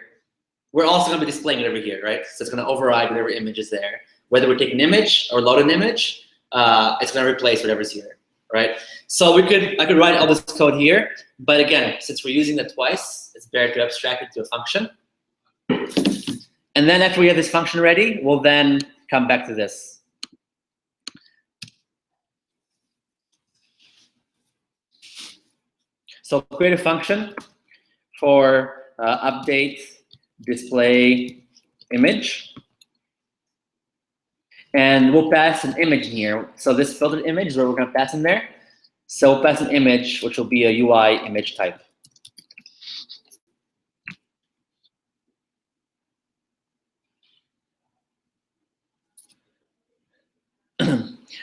we're also going to be displaying it over here, right? So it's going to override whatever image is there. Whether we take an image or load an image, it's going to replace whatever's here, right? So I could write all this code here, but again, since we're using that twice, it's better to abstract it to a function. And then after we have this function ready, we'll then come back to this. So create a function for update display image. And we'll pass an image in here. So this filtered image is where we're going to pass in there. So we'll pass an image, which will be a UI image type.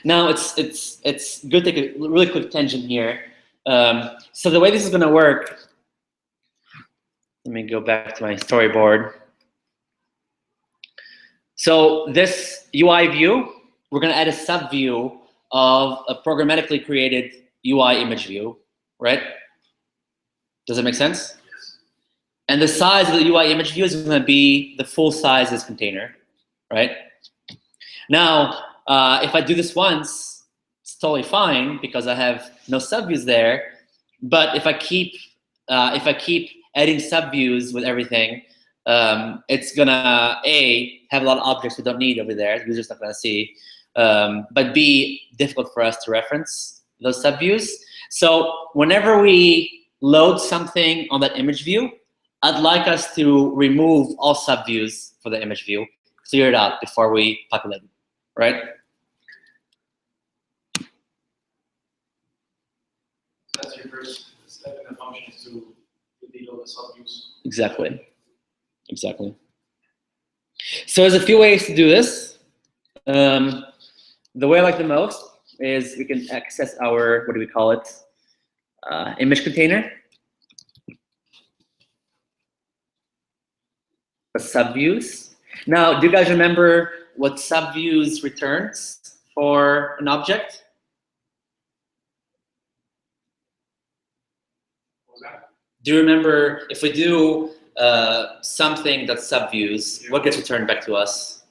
Now it's good to take a really quick tangent here. So the way this is going to work, let me go back to my storyboard. So this UI view, we're going to add a sub-view of a programmatically created UI image view, right? Does that make sense? Yes. And the size of the UI image view is going to be the full size of this container, right? Now, if I do this once, it's totally fine because I have no sub-views there. But if I keep adding sub-views with everything, it's gonna have a lot of objects we don't need over there. The user's not gonna see, but B, difficult for us to reference those subviews. So whenever we load something on that image view, I'd like us to remove all subviews for the image view, clear it out before we populate it, right? That's your first step in the function is to delete all the subviews. Exactly. Exactly. So there's a few ways to do this. The way I like the most is we can access our, what do we call it, image container. The subviews. Now, do you guys remember what subviews returns for an object? What was that? Do you remember if we do something that's subviews, what gets returned back to us?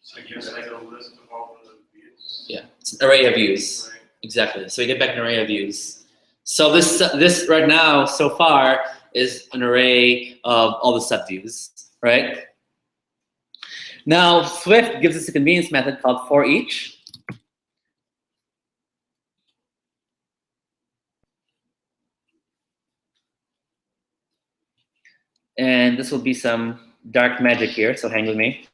So I guess like a list of all the views. Yeah, it's an array of views. Right. Exactly. So we get back an array of views. So this right now, so far, is an array of all the subviews, right? Now, Swift gives us a convenience method called for each. And this will be some dark magic here, so hang with me.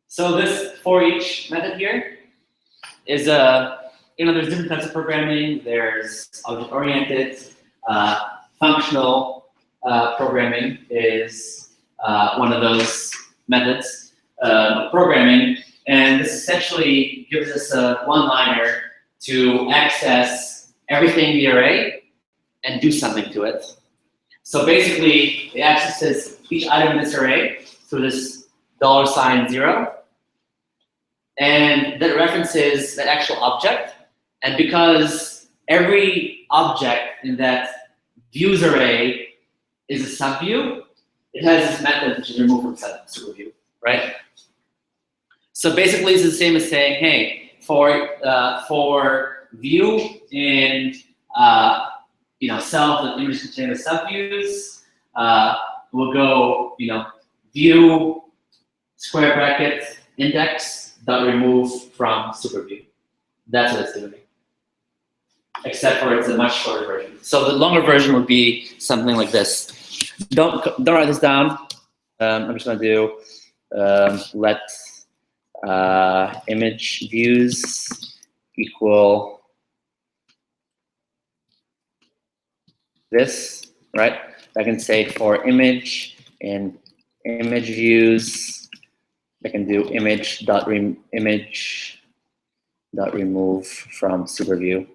So this for each method here is there's different types of programming. There's object-oriented, functional programming is one of those methods of programming, and this essentially gives us a one-liner to access everything in the array and do something to it. So basically, it accesses each item in this array through this $0, and that references that actual object. And because every object in that views array is a subview, it has this method which is removed from superview, right? So basically, it's the same as saying, hey, for view in self and image container subviews, we'll go view square bracket index dot remove from superview. That's what it's doing. Except for it's a much shorter version. So the longer version would be something like this. Don't write this down. I'm just gonna do let image views equal this, right? I can say for image and image views, I can do image dot remove from superview.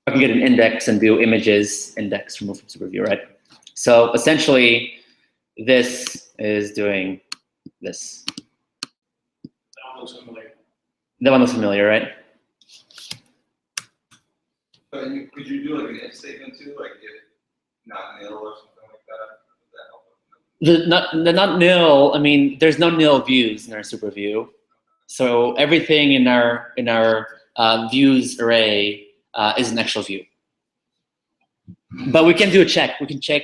I can get an index and do images index remove from superview, right? So essentially, this is doing this. That one looks familiar. That one looks familiar, right? But could you do like an if statement too, like if not nil or something like that? Would that help? The not nil. I mean, there's no nil views in our superview, so everything in our views array is an actual view. But we can do a check. We can check.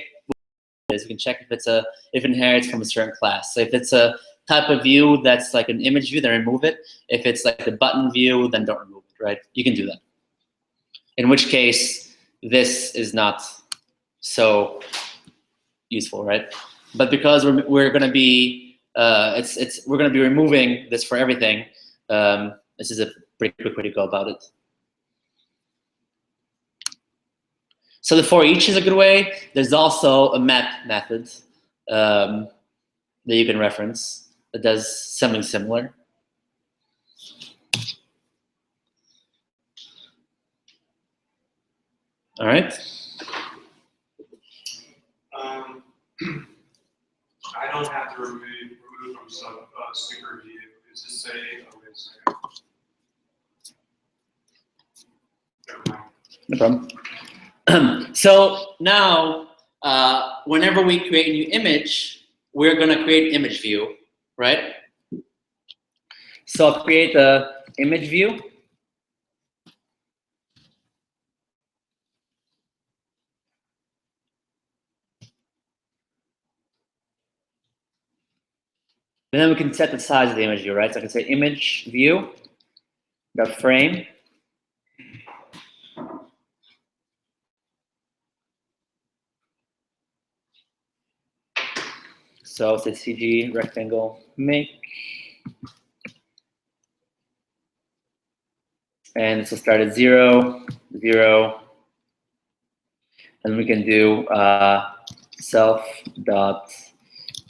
We can check if it inherits from a certain class. So if it's a type of view that's like an image view, then remove it. If it's like a button view, then don't remove it, right? You can do that. In which case, this is not so useful, right? But because we're going to be we're going to be removing this for everything. This is a pretty quick way to go about it. So the for each is a good way. There's also a map method that you can reference that does something similar. All right. I don't have to remove from some super view. Is this say? Oh, wait a second. Never mind. No problem. So now, whenever we create a new image, we're going to create image view, right? So I'll create a image view. And then we can set the size of the image view, right? So I can say image view dot frame. So say CG rectangle make. And this will start at 0, 0. And we can do self dot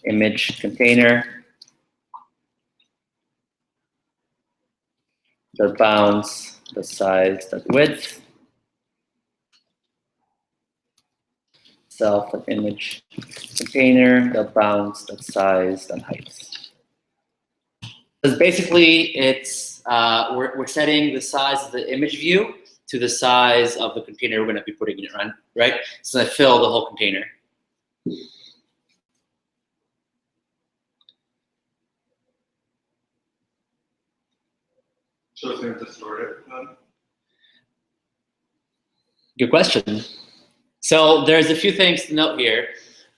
image container dot bounds dot size dot width. Self dot image container dot bounds dot size dot height. Because basically it's we're setting the size of the image view to the size of the container we're going to be putting in it, right? So I fill the whole container. So it's going to distort it then? Good question. So there's a few things to note here.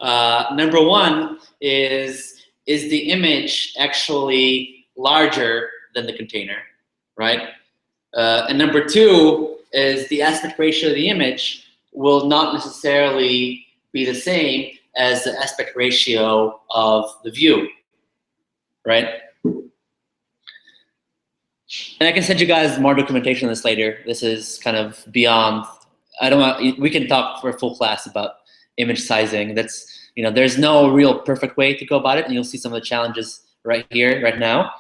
Number one is the image actually larger than the container, right? And number two is the aspect ratio of the image will not necessarily be the same as the aspect ratio of the view, right? And I can send you guys more documentation on this later. This is kind of beyond, we can talk for a full class about image sizing. That's, there's no real perfect way to go about it, and you'll see some of the challenges right here, right now.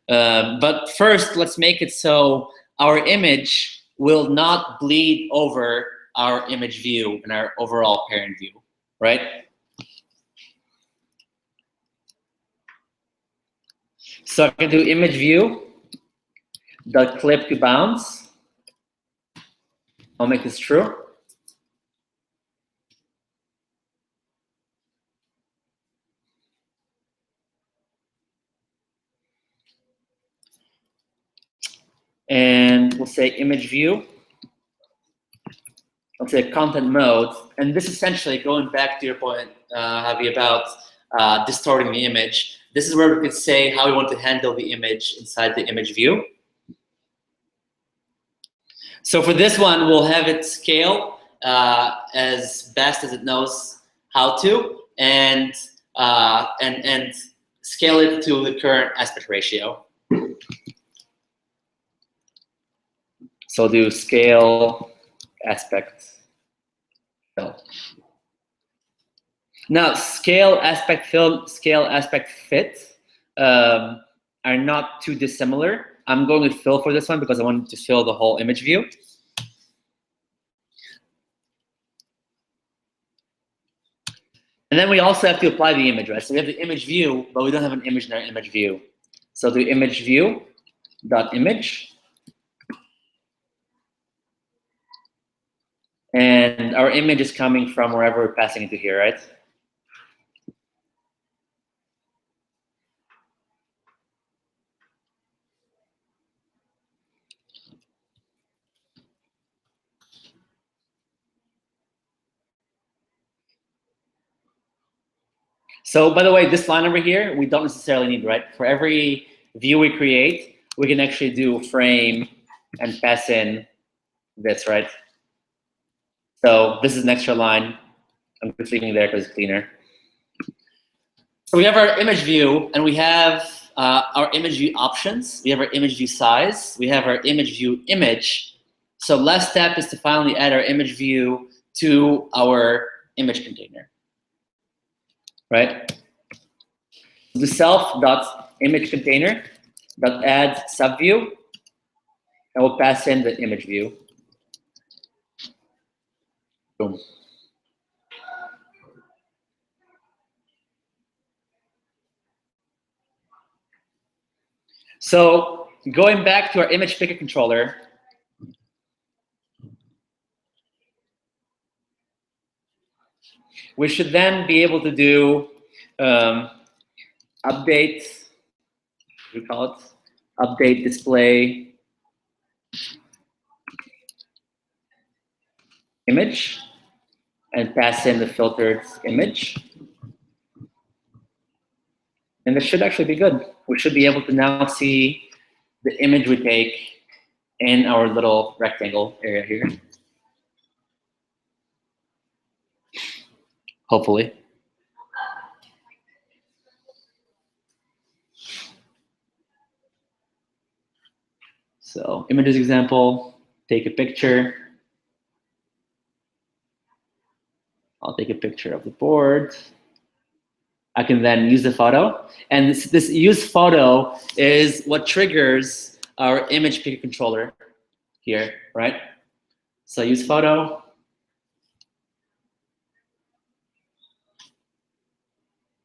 But first, let's make it so our image will not bleed over our image view and our overall parent view, right? So I can do image view dot clip to bounds. I'll make this true. And we'll say image view. Let's say content mode. And this essentially, going back to your point, Javi, about distorting the image. This is where we could say how we want to handle the image inside the image view. So for this one, we'll have it scale as best as it knows how to, and scale it to the current aspect ratio. So do scale aspect fill. Now, scale aspect fill, scale aspect fit are not too dissimilar. I'm going with fill for this one because I want to fill the whole image view. And then we also have to apply the image, right? So we have the image view, but we don't have an image in our image view. So do image view dot image. And our image is coming from wherever we're passing into here, right? So by the way, this line over here, we don't necessarily need, right? For every view we create, we can actually do frame and pass in this, right? So this is an extra line. I'm just leaving it there because it's cleaner. So we have our image view, and we have our image view options. We have our image view size. We have our image view image. So last step is to finally add our image view to our image container, right? The self.image container dot add subview, and we'll pass in the image view. Boom. So going back to our image picker controller, we should then be able to do update, what do we call it? Update display image and pass in the filtered image. And this should actually be good. We should be able to now see the image we take in our little rectangle area here. Hopefully. So images example, take a picture. I'll take a picture of the board. I can then use the photo. And this use photo is what triggers our image picker controller here, right? So use photo.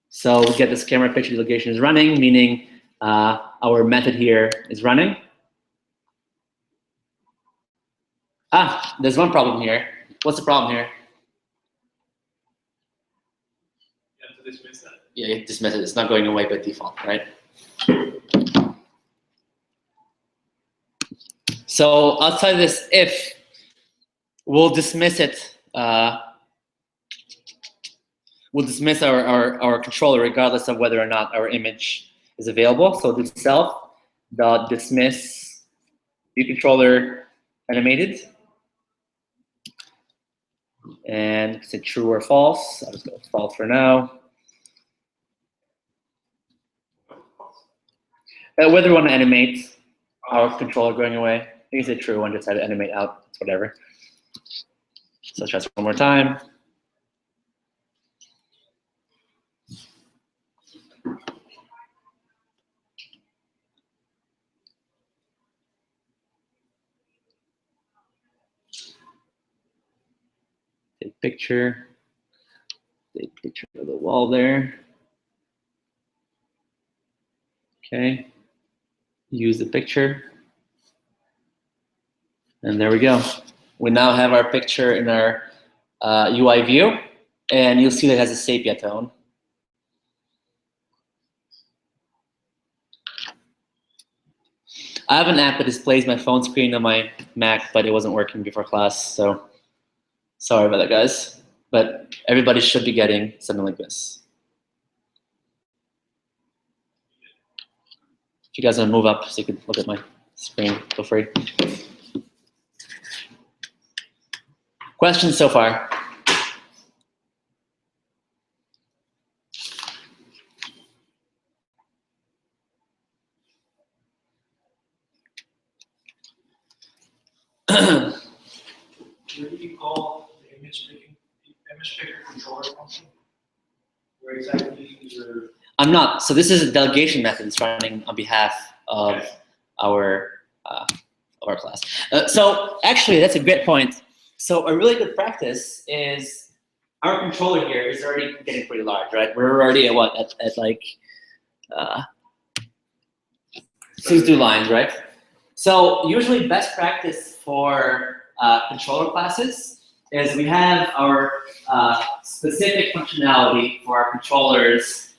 So we get this camera picture location is running, meaning our method here is running. Ah, there's one problem here. What's the problem here? You have to dismiss that. Yeah, you dismiss it. It's not going away by default, right? So outside this if, we'll dismiss it. We'll dismiss our controller regardless of whether or not our image is available. So do self.dismiss view controller animated. And is it true or false? I'll just go with false for now. Whether we want to animate our controller going away. I think it's a true one, just had to animate out, it's whatever. So let's try this one more time. Take picture. Take picture of the wall there. Okay. use the picture. And there we go. We now have our picture in our UI view, and you'll see that it has a sepia tone. I have an app that displays my phone screen on my Mac, but it wasn't working before class, so sorry about that, guys. But everybody should be getting something like this. If you guys want to move up so you can look at my screen, feel free. Questions so far? What do you call the image picker controller function? Where exactly is your? I'm not. So this is a delegation method that's running on behalf of our class. So actually, that's a great point. So a really good practice is our controller here is already getting pretty large, right? We're already at what? At like 62 lines, right? So usually best practice for controller classes is we have our specific functionality for our controllers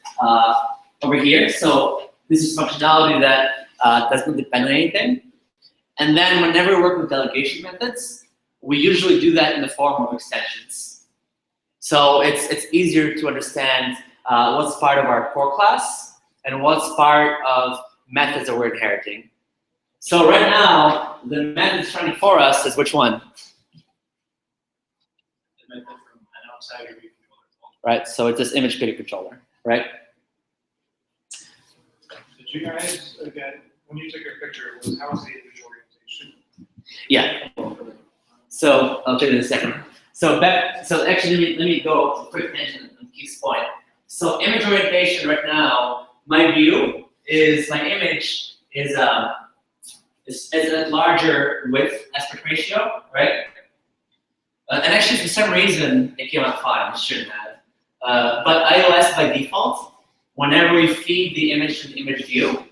over here. So this is functionality that doesn't depend on anything. And then whenever we work with delegation methods, we usually do that in the form of extensions. So it's easier to understand what's part of our core class and what's part of methods that we're inheriting. So right now, the method that's running for us is which one? The method from an outside your view controller. Right, so it's this image picker controller, right? Did you guys, again, when you took your picture, how was the image orientation? Yeah. So I'll tell you in a second. So actually, let me go to a quick tangent on Keith's point. So image orientation right now, my view is my image is a larger width aspect ratio, right? And actually, for some reason, it came out fine. It shouldn't have. But iOS by default, whenever we feed the image to the image view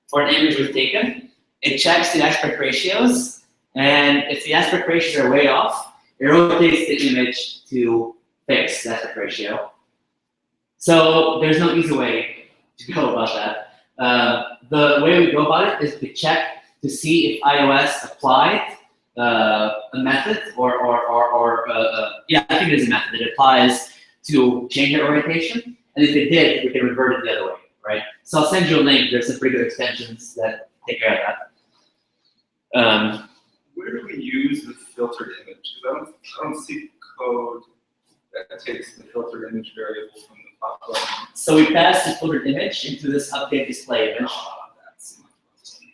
for an image we've taken, it checks the aspect ratios, and if the aspect ratios are way off, it rotates the image to fix the aspect ratio. So there's no easy way to go about that. The way we go about it is to check to see if iOS applied a method yeah, I think it is a method that applies to change your orientation. And if it did, we can revert it the other way, right? So I'll send you a link. There's some pretty good extensions that take care of that. Where do we use the filtered image? Because I don't see code that takes the filtered image variable from the platform. So we pass the filtered image into this update display image. That's my question.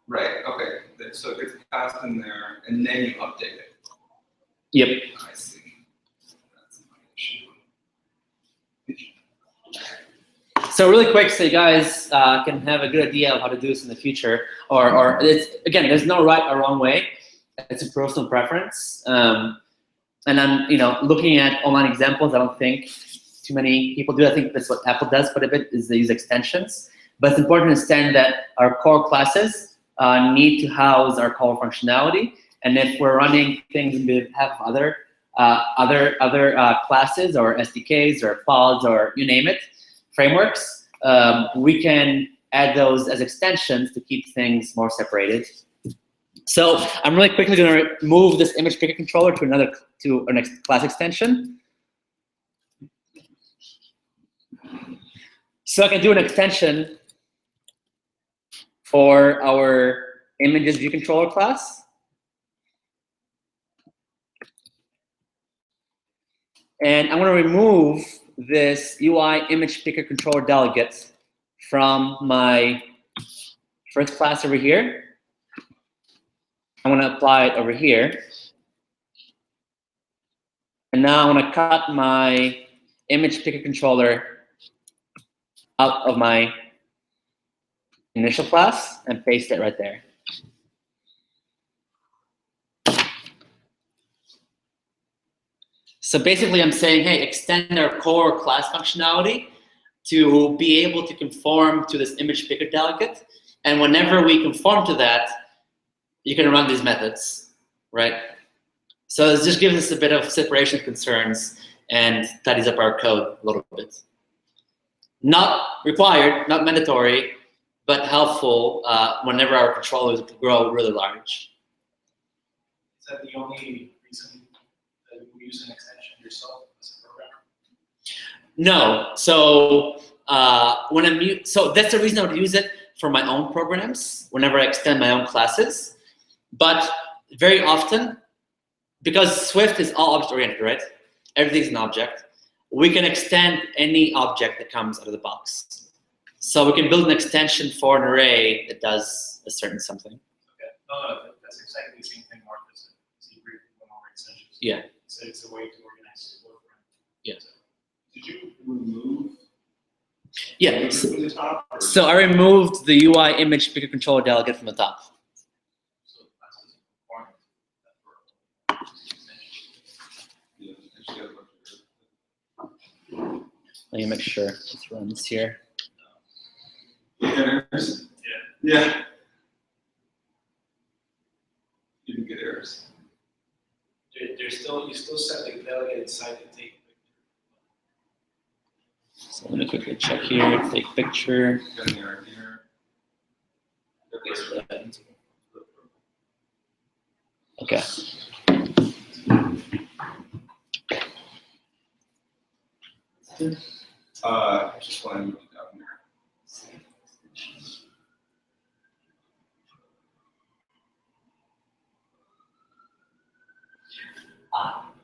Right, okay. So it gets passed in there, and then you update it. Yep. I see. That's my issue. So really quick, so you guys can have a good idea of how to do this in the future, or it's, again, there's no right or wrong way. It's a personal preference. And I'm, looking at online examples. I don't think too many people do. I think that's what Apple does quite a bit, is they use extensions. But it's important to understand that our core classes need to house our core functionality. And if we're running things on behalf of other classes or SDKs or pods or you name it, frameworks, we can add those as extensions to keep things more separated. So I'm really quickly going to move this image picker controller to our next class extension. So I can do an extension for our images view controller class. And I'm going to remove this UI image picker controller delegate from my first class over here. I'm going to apply it over here. And now I'm going to cut my image picker controller out of my initial class and paste it right there. So basically I'm saying, hey, extend our core class functionality to be able to conform to this image picker delegate. And whenever we conform to that, you can run these methods, right? So it just gives us a bit of separation of concerns and tidies up our code a little bit. Not required, not mandatory, but helpful whenever our controllers grow really large. Is that the only reason that you use an extension yourself as a programmer? No, so so that's the reason I would use it for my own programs whenever I extend my own classes. But very often, because Swift is all object-oriented, right? Everything's an object. We can extend any object that comes out of the box. So we can build an extension for an array that does a certain something. Okay, no, that's exactly the same thing Mark does. He agreed with one more extensions. Yeah. So it's a way to organize the work. Yeah. Did you remove Yeah. it from the top? Or? So I removed the UI image picker controller delegate from the top. So that's a requirement that for Yeah, actually, I looked Let me make sure this runs here. at it. Errors? Yeah. Yeah. You didn't get errors. There's still, you still set the delegate inside the take So let me quickly check here, take picture. Got an error here. Okay. Just want to move it down here.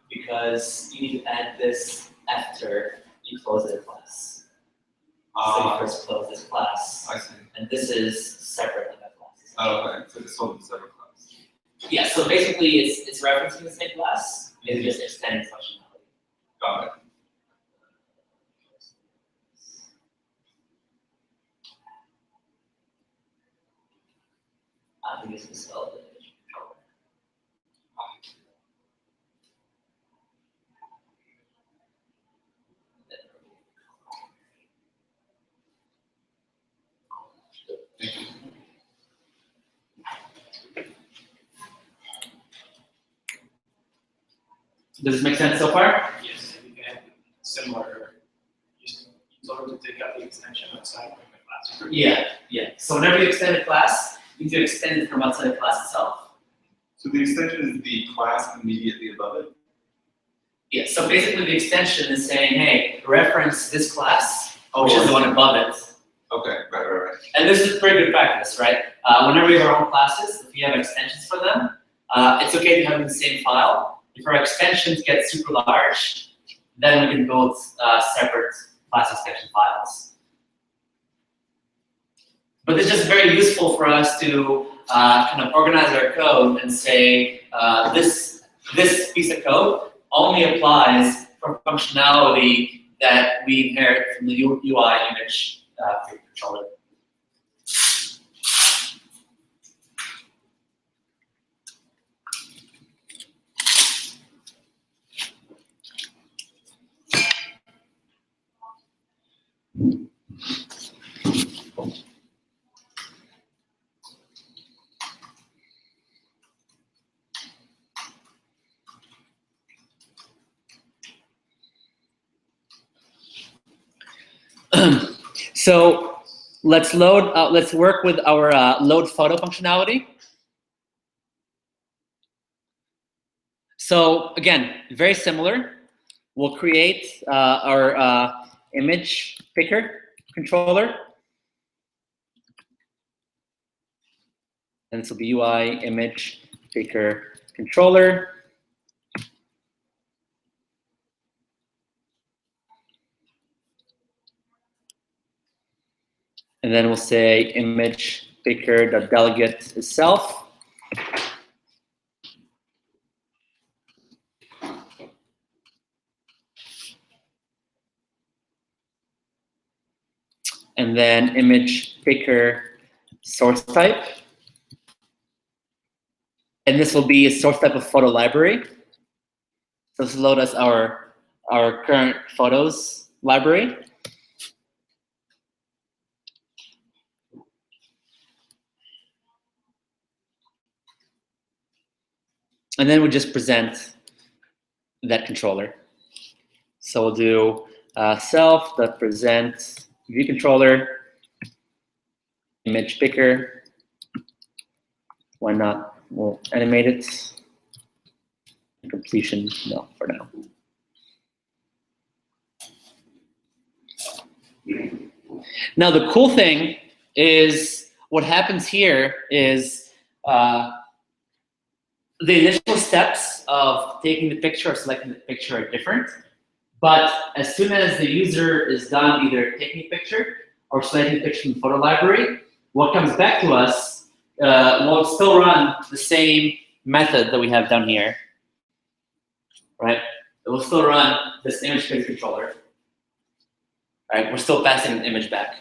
Because you need to add this after you close the class. So you first close this class, I see. and this is separate from that class. Oh, okay. So this one's a separate class. Yeah, so basically it's referencing the same class, it's just extending functionality. Got it. I think it's misspelled. Does this make sense so far? Yes, you can similar. You told them to take out the extension outside of the class. Yeah, yeah. So whenever you extend a class, you need to extend it from outside the class itself. So the extension is the class immediately above it? Yeah, so basically the extension is saying, hey, reference this class, which is the one above it. Okay, right. And this is pretty good practice, right? Whenever we have our own classes, if we have extensions for them, it's okay to have them in the same file. If our extensions get super large, then we can build separate class extension files. But it's just very useful for us to kind of organize our code and say this piece of code only applies for functionality that we inherit from the UI image controller. So let's work with our load photo functionality. So again, very similar. We'll create our image picker controller. And this will be UI image picker controller. And then we'll say image picker.delegate itself. And then image picker source type. And this will be a source type of photo library. So this load us our current photos library. And then we just present that controller. So we'll do self.present view controller, image picker. Why not? We'll animate it. Completion, no, for now. Now the cool thing is what happens here is the initial steps of taking the picture or selecting the picture are different, but as soon as the user is done either taking a picture or selecting a picture from the photo library, what comes back to us will still run the same method that we have down here, right? It will still run this image picker controller, right? We're still passing an image back.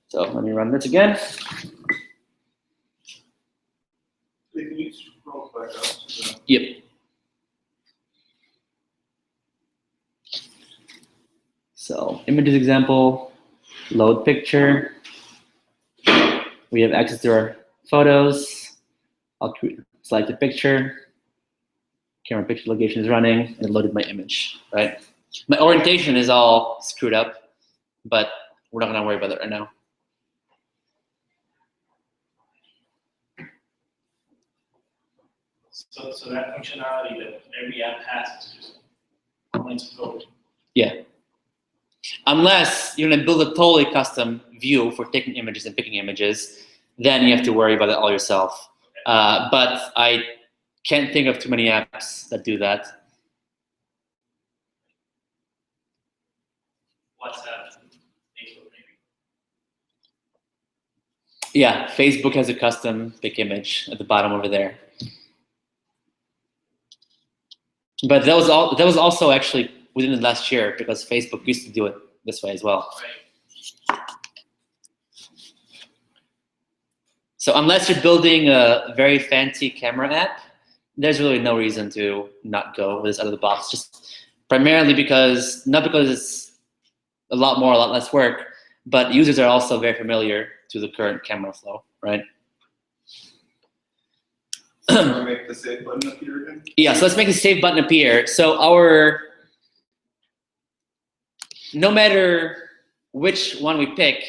So let me run this again. Can you scroll back up to the Yep. So images example, load picture. We have access to our photos. I'll select the picture. Camera picture location is running, and it loaded my image, right? My orientation is all screwed up, but we're not gonna worry about it right now. So that functionality that every app has is just lines of code. Yeah. Unless you're gonna build a totally custom view for taking images and picking images, then you have to worry about it all yourself. But I can't think of too many apps that do that. WhatsApp, Facebook, maybe. Yeah, Facebook has a custom pick image at the bottom over there. But that was also actually within the last year because Facebook used to do it this way as well. Right. So unless you're building a very fancy camera app, there's really no reason to not go with this out of the box. Just primarily because, not because it's a lot less work, but users are also very familiar to the current camera flow, right? Can I make the save button appear again? Yeah, so let's make the save button appear. So no matter which one we pick,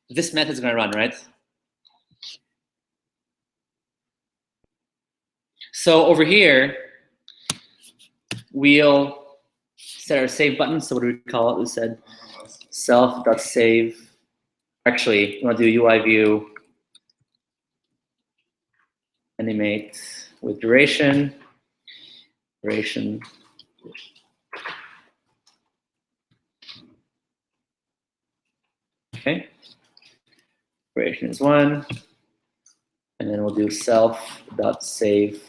this method's gonna run, right? So over here, we'll set our save button. So what do we call it? We said self.save. Actually, we want to do UI view, animate with duration. Okay. Duration is 1. And then we'll do self.save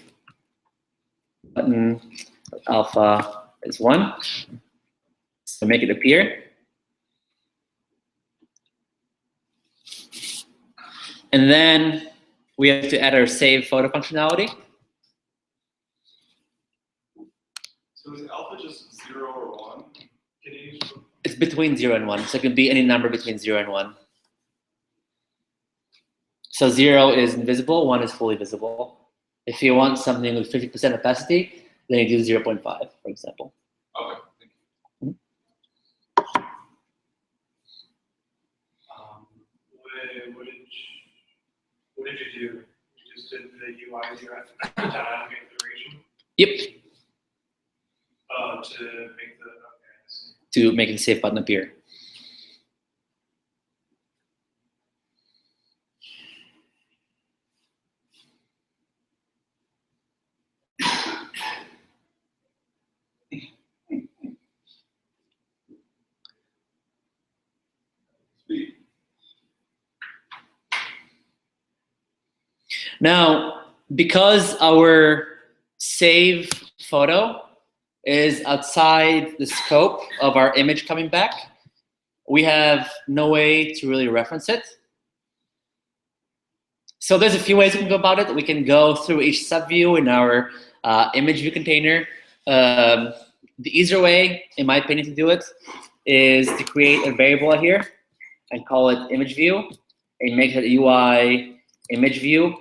button alpha is 1. So make it appear. And then we have to add our save photo functionality. So is alpha just 0 or 1? Can you use It's between 0 and 1, so it can be any number between 0 and 1. So 0 is invisible, 1 is fully visible. If you want something with 50% opacity, then you do 0.5, for example. Okay, thank you. What did you do? You just did the UI dynamic duration Yep, to make the to make the save button appear. Sweet. Now, because our save photo is outside the scope of our image coming back, we have no way to really reference it. So there's a few ways we can go about it. We can go through each subview in our image view container. The easier way, in my opinion, to do it is to create a variable here and call it image view and make it UI image view.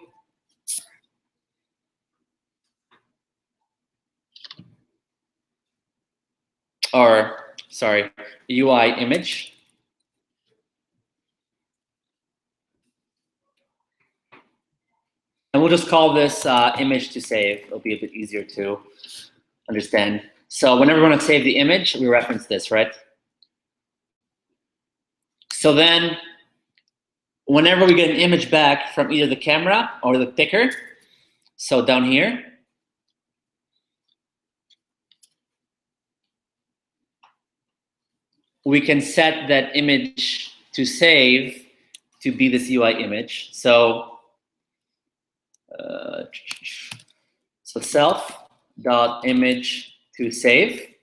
Or, sorry, UI image. And we'll just call this image to save. It'll be a bit easier to understand. So whenever we want to save the image, we reference this, right? So then, whenever we get an image back from either the camera or the picker, so down here, we can set that image to save to be this UI image. So, so self.image to save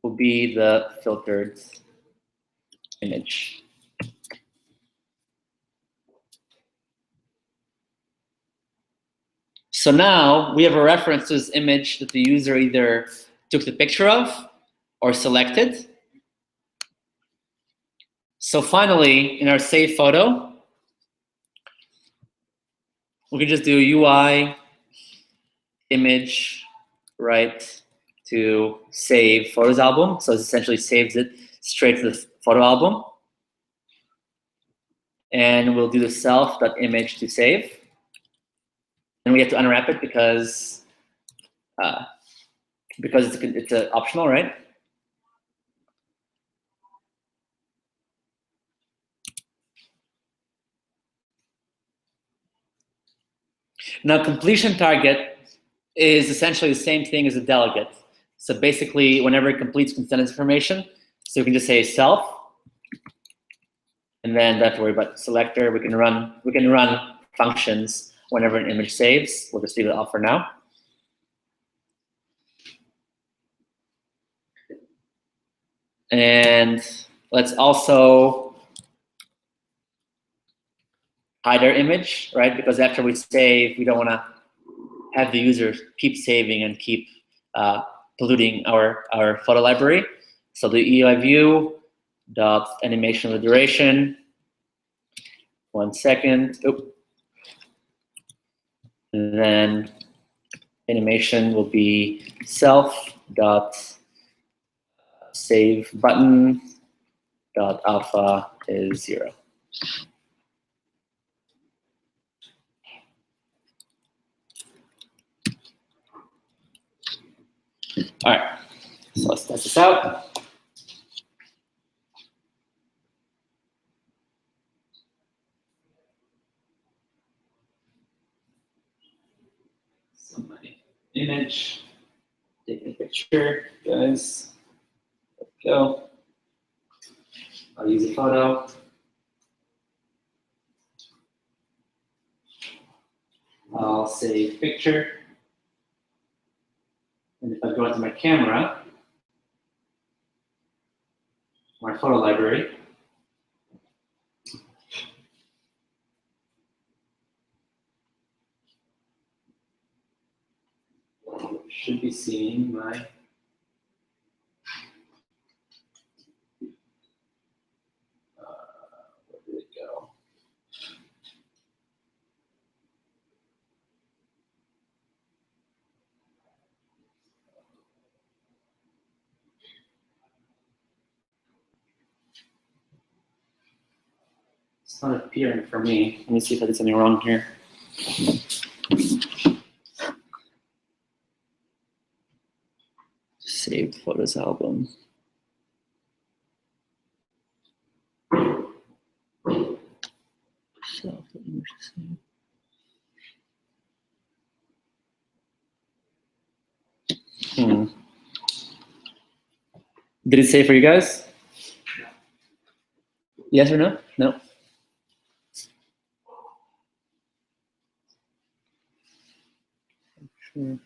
will be the filtered image. So now we have a reference to this image that the user either took the picture of or selected. So finally, in our save photo, we can just do UI image right to save photos album. So it essentially saves it straight to the photo album. And we'll do the self.image to save. And we have to unwrap it because it's optional, right? Now, completion target is essentially the same thing as a delegate. So basically, whenever it completes consent information, so we can just say self, and then don't have to worry about selector. We can run functions whenever an image saves. We'll just leave it off for now. And let's also hide our image, right? Because after we save, we don't want to have the user keep saving and keep polluting our photo library. So the UI view dot animation of the duration. 1 second. Oop. And then animation will be self dot save button dot alpha is 0. All right, so let's test this out. So my image, take a picture, guys. Let's go. I'll use a photo. I'll say picture. And if I go into my camera, my photo library, should be seeing my where did it go? It's not appearing for me. Let me see if I did something wrong here. Saved photos album. Did it save for you guys? Yes or no? No. Sure.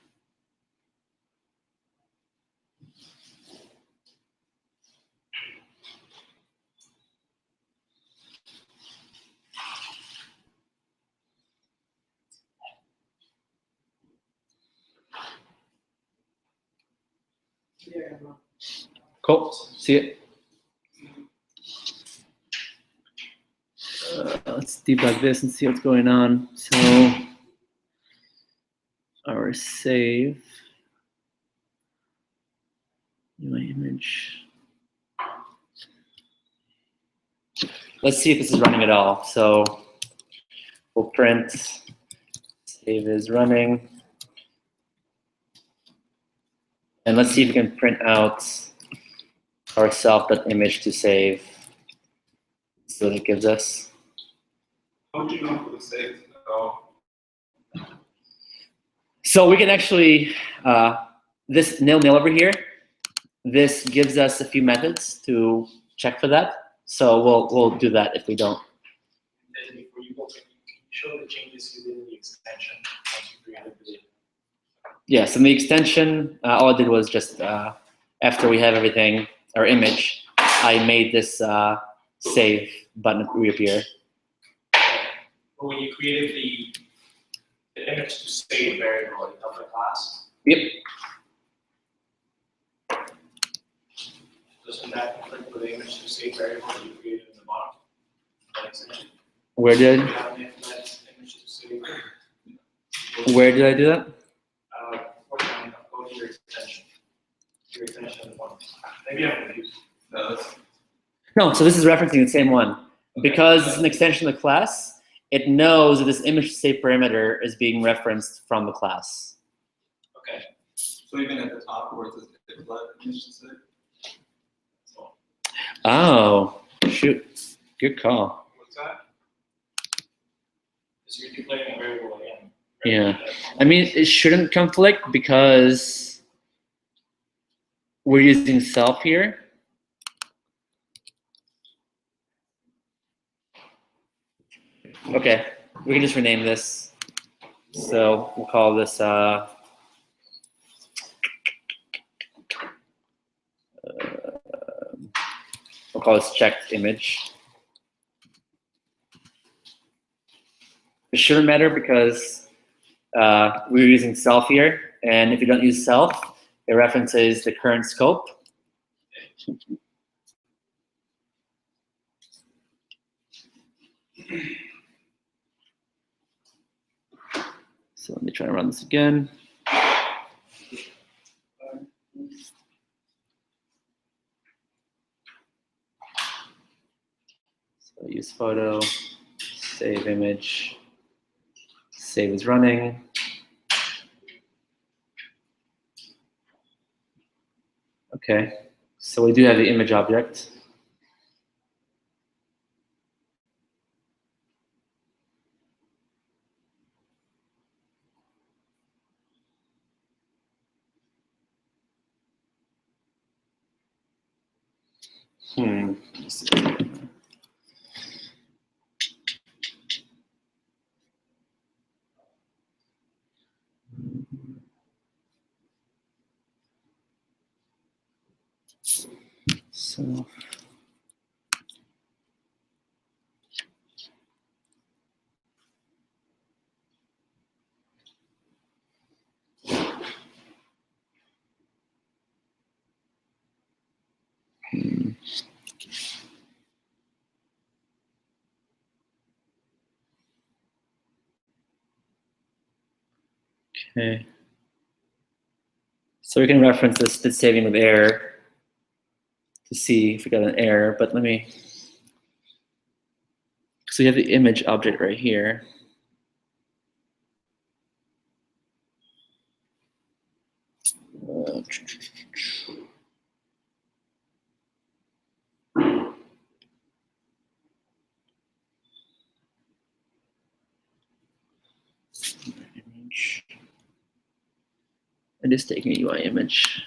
Yeah. Cool. See it. Let's debug this and see what's going on. So our save UI image. Let's see if this is running at all. So we'll print save is running. And let's see if we can print out our self.image to save. See what it gives us. How would you know for the save to go? So we can actually, this nil over here, this gives us a few methods to check for that. So we'll do that if we don't. And before you go, can you show the changes you did in the extension once you created the Yes, in the extension, all I did was just, after we have everything, our image, I made this save button reappear. But when you created the image to save variable of the class, Yep. doesn't that conflict with the image to save variable that you created in the bottom? That extension? Where did You have an that image to save. I do that? Fortran, go to your extension. Your extension one. Maybe I'm confused. No, that's No, so this is referencing the same one. Because it's an extension of the class, it knows that this image save parameter is being referenced from the class. Okay. so even at the top where it says if let image to save. So, Oh, shoot. Good call. what's that? So you're declaring a variable again. Yeah. I mean, it shouldn't conflict because we're using self here. Okay, we can just rename this. So we'll call this we'll call this checked image. It shouldn't matter because we're using self here, and if you don't use self, it references the current scope. So let me try to run this again. So use photo, save image, save is running. Okay, so we do have the image object. Let's see. So. Okay. So we can reference this to saving with error to see if we got an error, but let me. So you have the image object right here. Image. It is taking a UI image.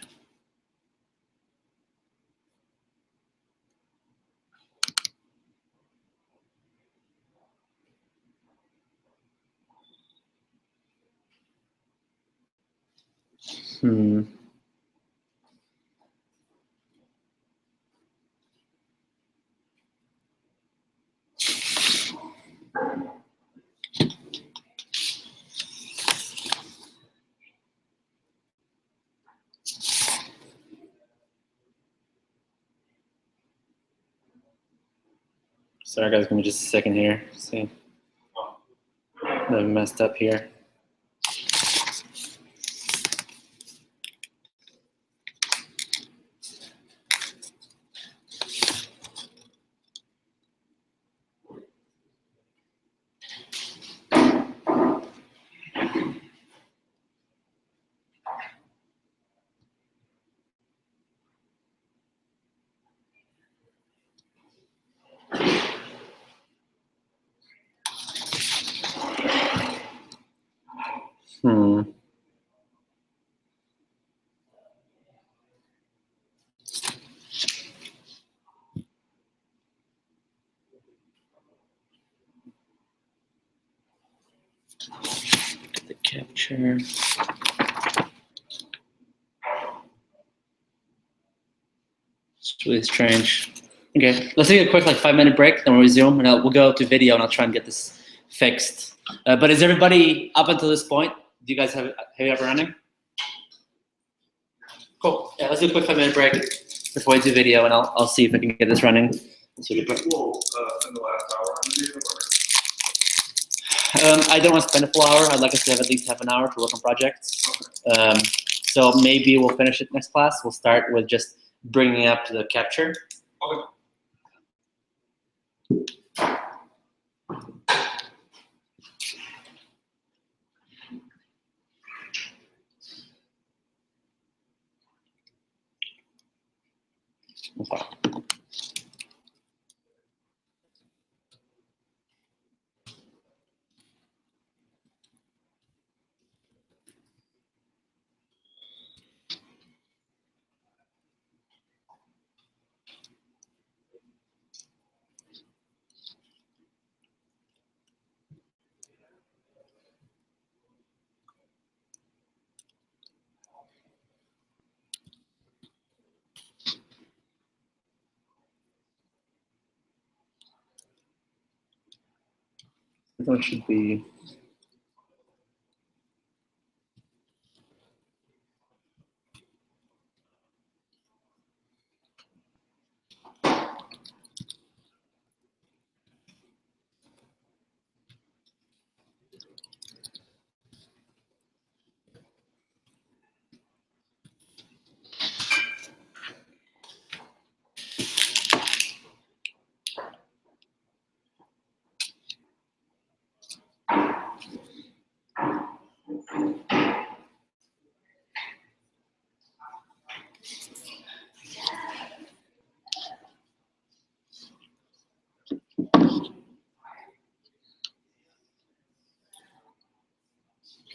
Sorry guys, give me just a second here. See, I messed up here. Hmm. The capture. It's really strange. Okay, let's take a quick 5-minute break, then we'll resume, and we'll go to video, and I'll try and get this fixed. But is everybody up until this point? Do you guys have you up and running? Cool. Yeah, let's do a quick 5-minute break before we do video, and I'll see if I can get this running. We'll spend the last hour on the video. I don't want to spend a full hour. I'd like us to have at least half an hour to work on projects. So maybe we'll finish it next class. We'll start with just bringing up the capture. Okay. Okay. That should be.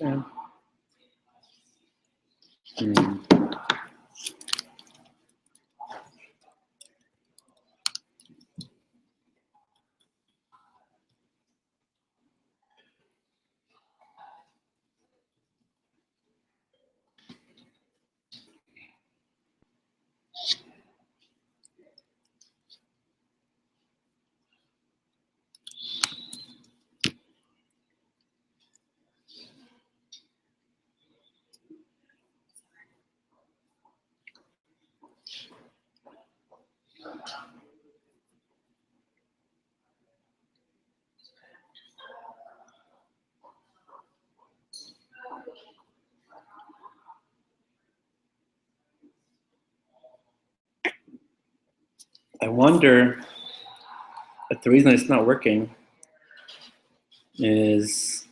Okay. I wonder if the reason it's not working is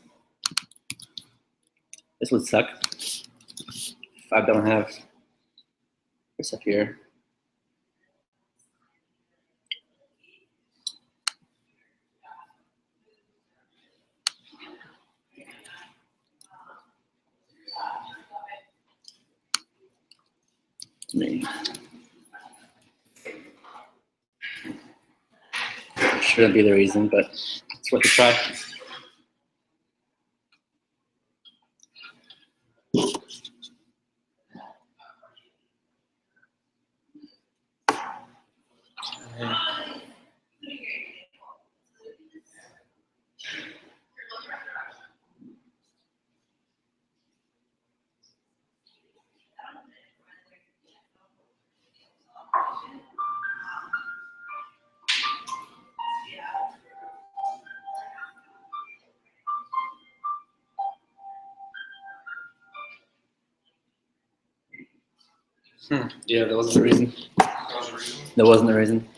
this would suck if I don't have this up here. Me. Shouldn't be the reason, but it's worth a try. Yeah, that wasn't the reason. That was the reason. That wasn't the reason.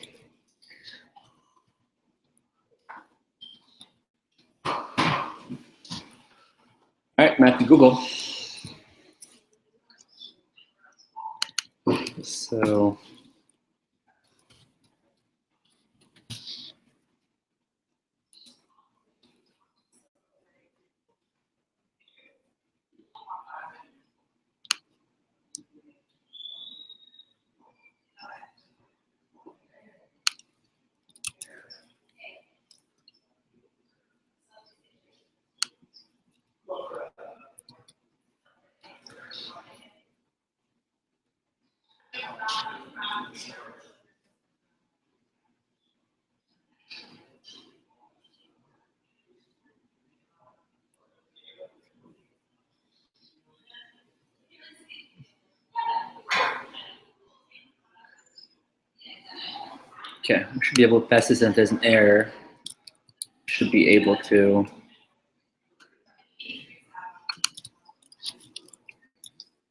All right, back to Google. So. Okay, we should be able to pass this, and if there's an error, should be able to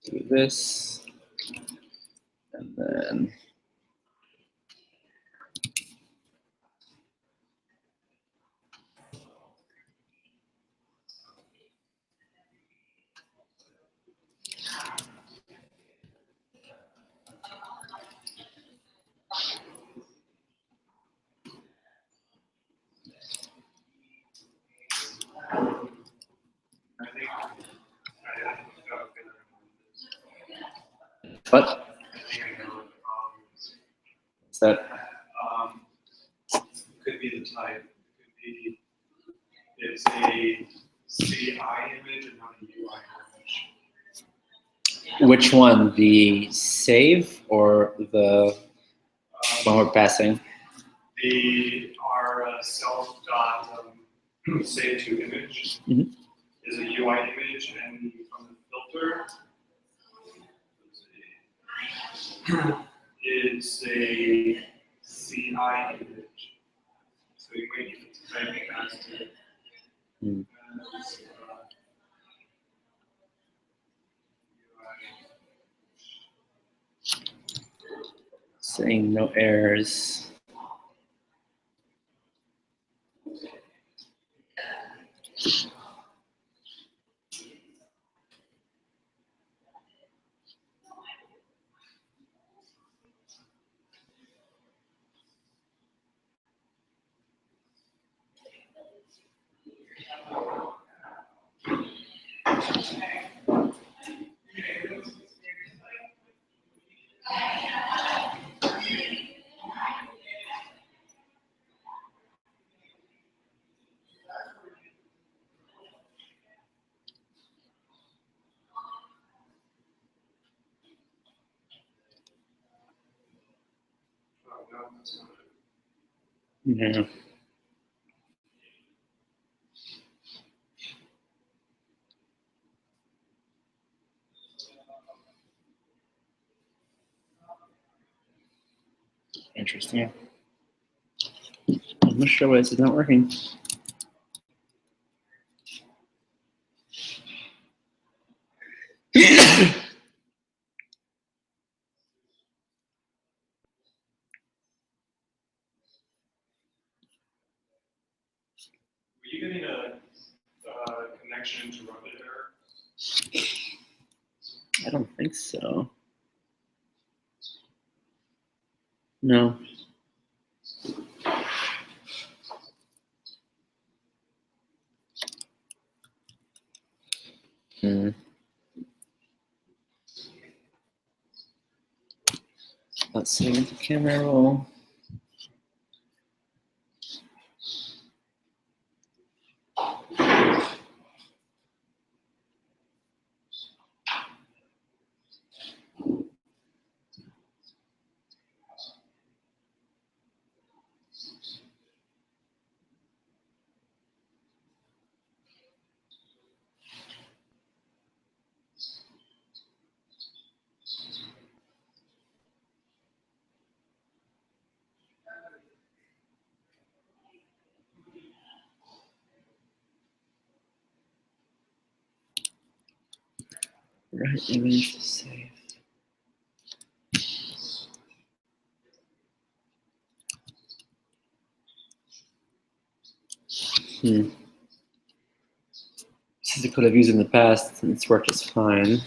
do this, and then I think I got a feeling on this. what? I think I know what the problem is. Is that Could be the type, could be, it's a CI image and not a UI image. which one? The save or the one we're passing? Our self dot save to image Mhm. is a UI image, and from the filter is a CI image. So you might need to type it as to Hmm. as, Saying no errors. oh, no, that's not it. Yeah. Interesting. I'm not sure why this is not working. Were you getting a connection interrupted error? I don't think so. No. Hmm. Let's save into camera roll. Right image to save. Since I could have used it in the past, and it's worked just fine.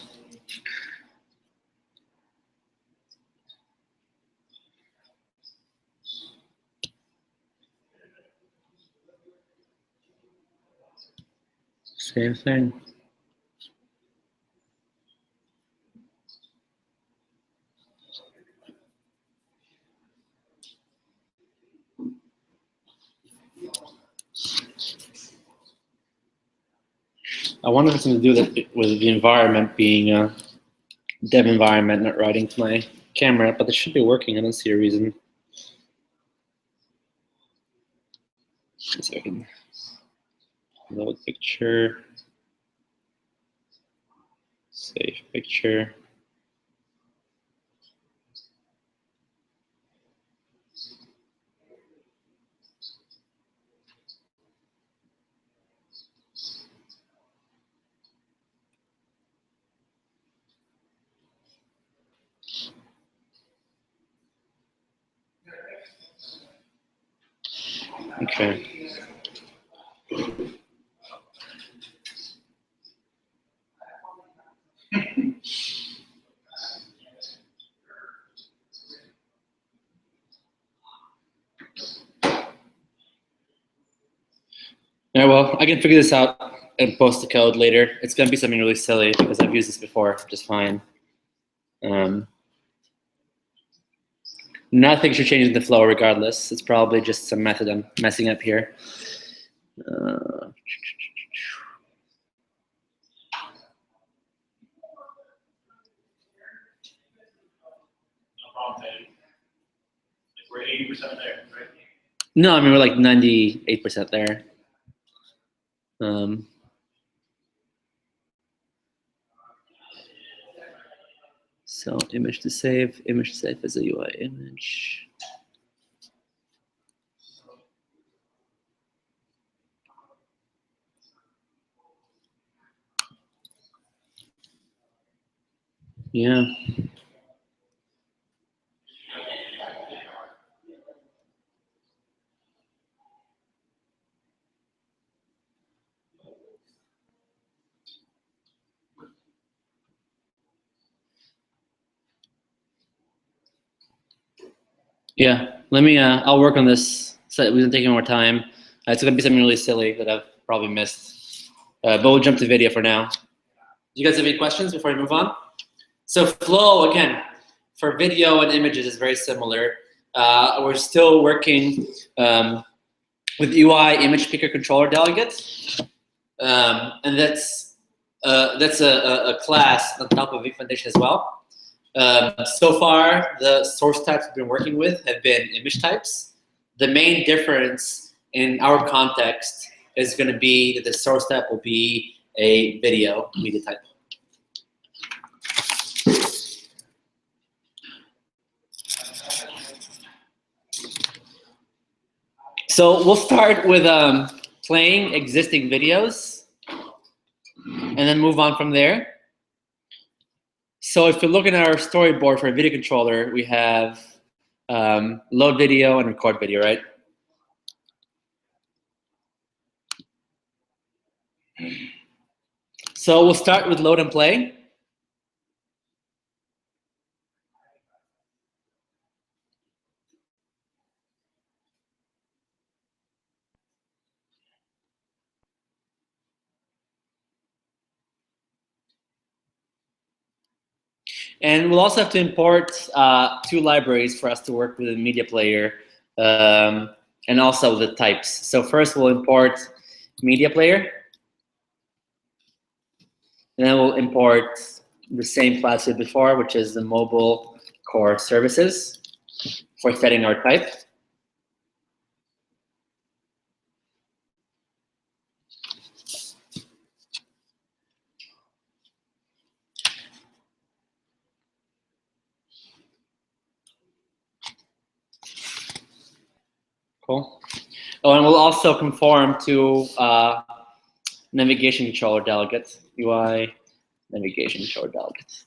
Same thing. I wonder if it's something to do with the environment being a dev environment, not writing to my camera, but it should be working. I don't see a reason. So I can load picture, save picture. Okay. Yeah, well, I can figure this out and post the code later. It's gonna be something really silly because I've used this before just fine. Nothing should change in the flow regardless. It's probably just some method I'm messing up here. We're 80% there, right? No, I mean, we're like 98% there. So image to save as a UI image. Yeah. Yeah, let me, I'll work on this. So it wasn't taking more time. It's gonna be something really silly that I've probably missed. But we'll jump to video for now. Do you guys have any questions before we move on? So flow, again, for video and images is very similar. We're still working with UI image picker controller delegates. And that's a class on top of Vue Foundation as well. So far, the source types we've been working with have been image types. The main difference in our context is going to be that the source type will be a video media type. So we'll start with playing existing videos and then move on from there. So if you're looking at our storyboard for a video controller, we have load video and record video, right? So we'll start with load and play. And we'll also have to import two libraries for us to work with the media player and also the types. So first we'll import media player. And then we'll import the same class we did before, which is the mobile core services for setting our type. Cool. Oh, and we'll also conform to navigation controller delegate, UI navigation controller delegate.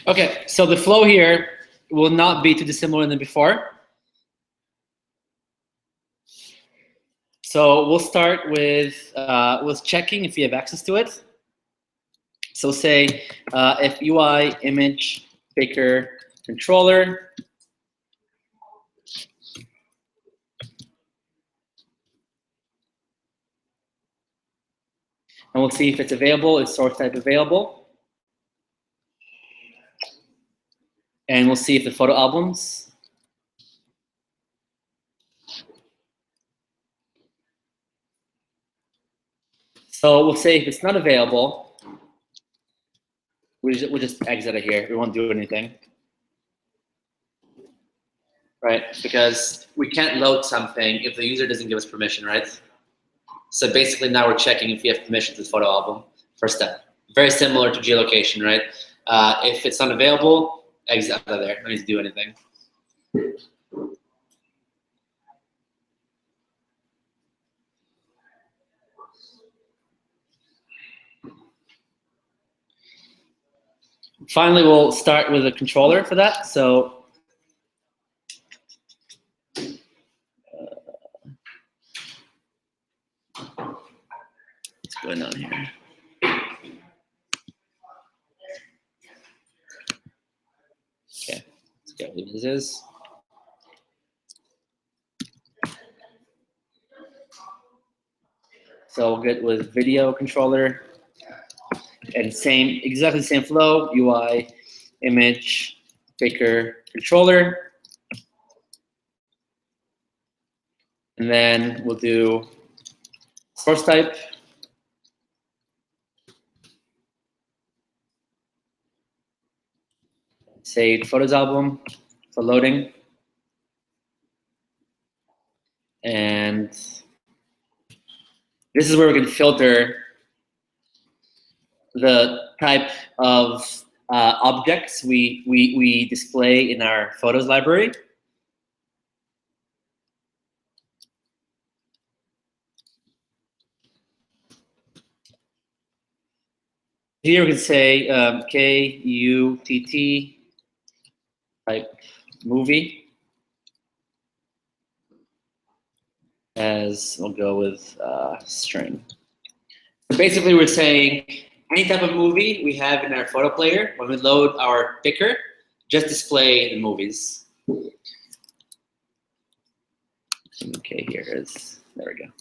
Okay, so the flow here will not be too dissimilar than before. So we'll start with checking if you have access to it. So say if UI image picker controller, and we'll see if it's available, is source type available. And we'll see if the photo albums. So we'll say if it's not available, we'll just exit it here. We won't do anything. Right, because we can't load something if the user doesn't give us permission, right? So basically now we're checking if you have permission to the photo album, first step. Very similar to geolocation, right? If it's unavailable, exit out of there, don't need to do anything. Finally, we'll start with a controller for that. So what's going on here? Okay, let's get what this is. So we'll get with video controller and exactly the same flow, UI, image, picker, controller. And then we'll do source type. Say photos album for loading. And this is where we can filter the type of objects we display in our photos library. Here we can say KUTT type movie, as we'll go with string. So basically we're saying any type of movie we have in our photo player, when we load our picker, just display the movies. Okay, here is, there we go.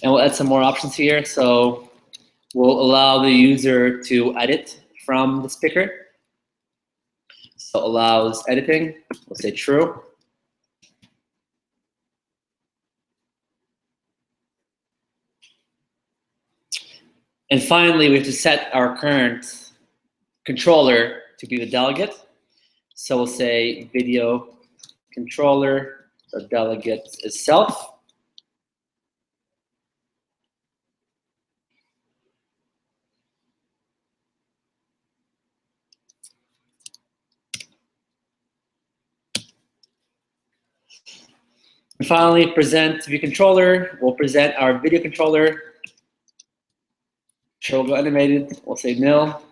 And we'll add some more options here. So we'll allow the user to edit from this picker. So allows editing, we'll say true. And finally, we have to set our current controller to be the delegate. So we'll say video controller, the delegate is self. And finally, present view controller. We'll present our video controller. Show go animated. We'll say nil.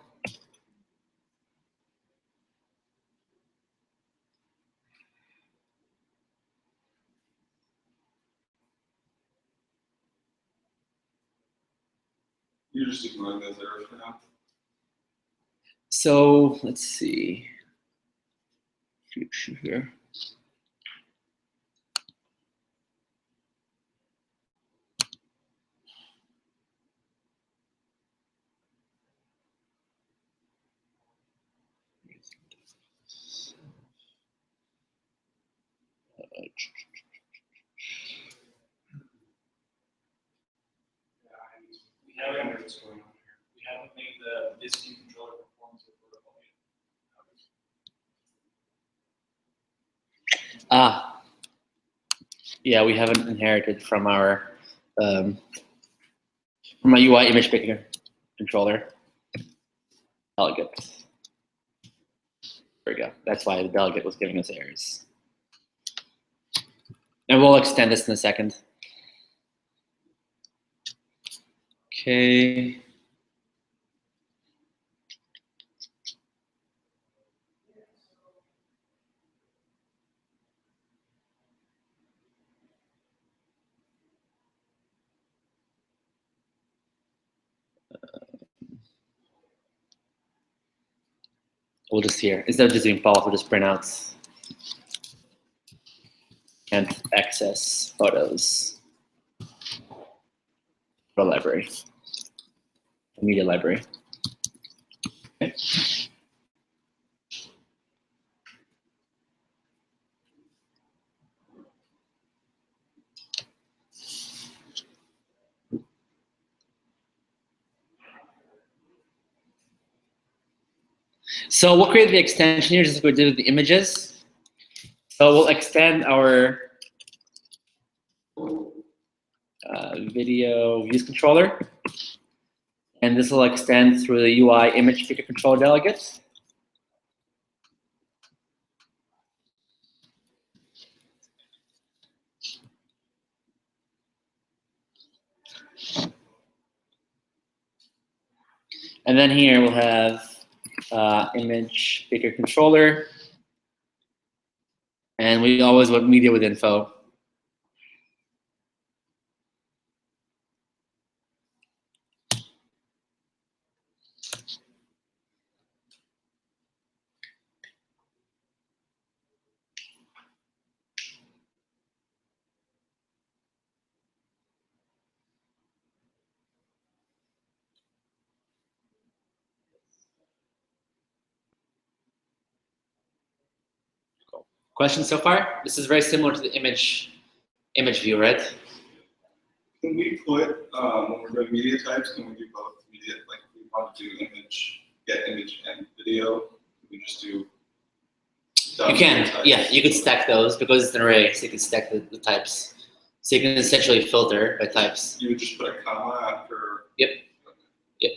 You're just ignoring those errors for now. So let's see. Here. We haven't made the this view controller performance of protocol yet. Yeah, we haven't inherited from our UI image picker controller delegate. There we go. That's why the delegate was giving us errors. And we'll extend this in a second. Okay. We'll just here, instead of just doing pause, we'll just print out. Can't access photos. Photo library. Media library. Okay. So we'll create the extension here, just like we did with the images. So we'll extend our video views controller. And this will extend through the UI image picker controller delegates. And then here we'll have image picker controller. And we always want media with info. Questions so far? This is very similar to the image view, right? Can we put, when we're doing media types, can we do both media, like if we want to do image, get image and video, can we just do? You can, yeah, you can stack those because it's an array, so you can stack the types. So you can essentially filter by types. You would just put a comma after? Yep. Yep.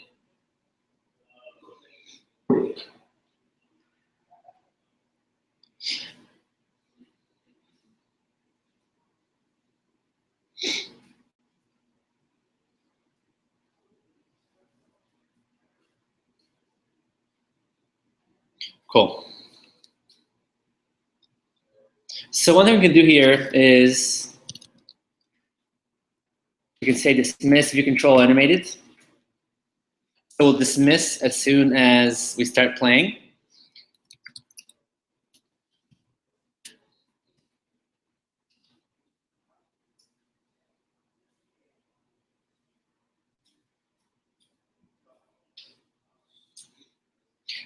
Cool. So one thing we can do here is you can say dismiss view control animated. So we'll dismiss as soon as we start playing.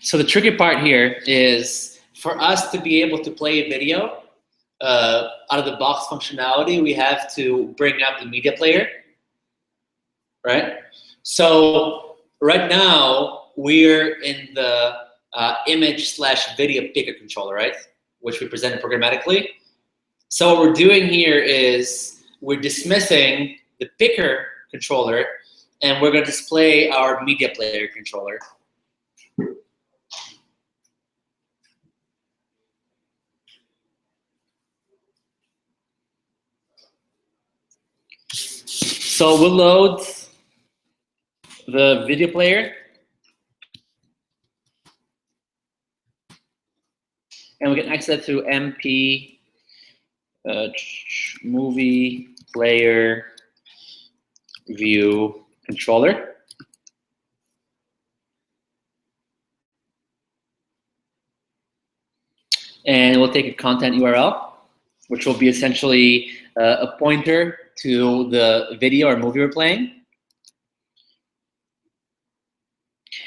So the tricky part here is for us to be able to play a video out of the box functionality, we have to bring up the media player, right? So right now we're in the image/video picker controller, right? Which we presented programmatically. So what we're doing here is we're dismissing the picker controller and we're going to display our media player controller. So we'll load the video player and we can access it through MP movie player view controller. And we'll take a content URL, which will be essentially a pointer to the video or movie we're playing.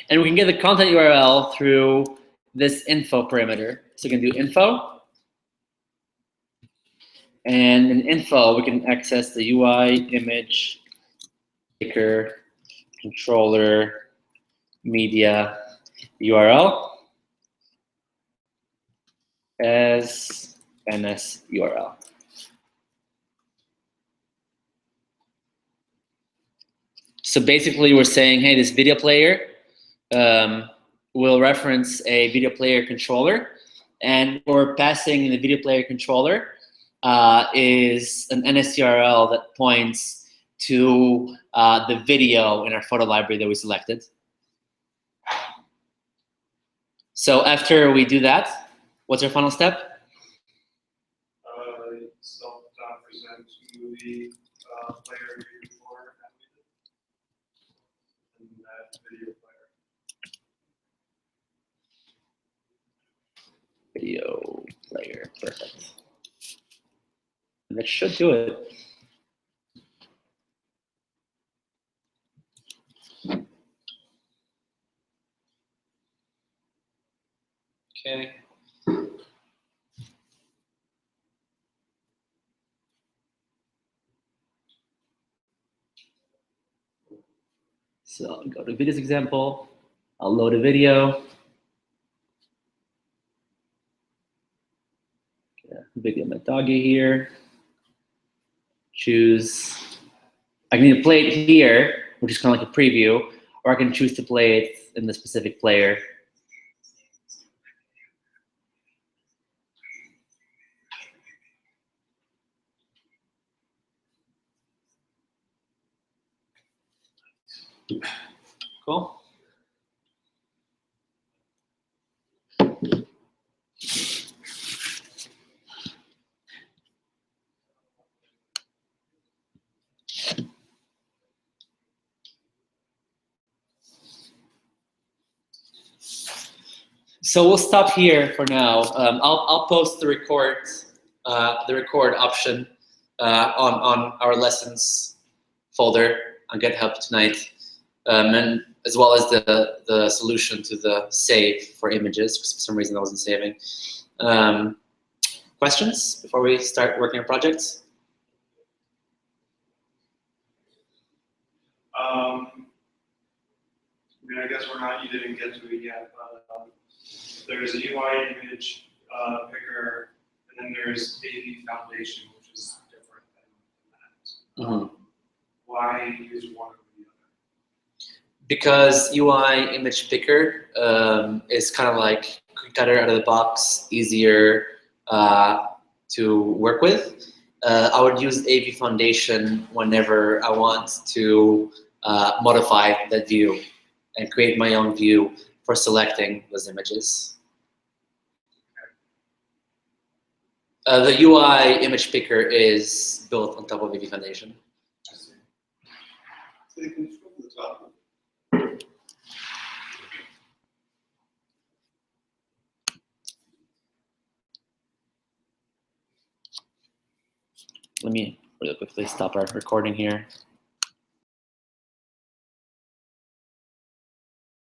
And we can get the content URL through this info parameter. So we can do info. And in info, we can access the UI image picker controller media URL as NS URL. So basically we're saying, hey, this video player will reference a video player controller, and we're passing in the video player controller is an NSTRL that points to the video in our photo library that we selected. So after we do that, what's our final step? Self-present movie player before and that video player. Video player, perfect. And that should do it. Okay. So I'll go to videos example. I'll load a video. Yeah, video my doggy here. Choose. I can either play it here, which is kind of like a preview, or I can choose to play it in the specific player. Cool. So we'll stop here for now. I'll post the record option on our lessons folder on GitHub tonight, and as well as the solution to the save for images, because for some reason I wasn't saving. Questions before we start working on projects? I mean, I guess you didn't get to it yet, but there's a UI image picker, and then there's AV Foundation, which is different than that. Why use one over the other? Because UI image picker is kind of like cookie cutter out of the box, easier to work with. I would use AV Foundation whenever I want to modify that view and create my own view for selecting those images. The UI image picker is built on top of AV Foundation. I see. So you can scroll to the top. Let me really quickly stop our recording here.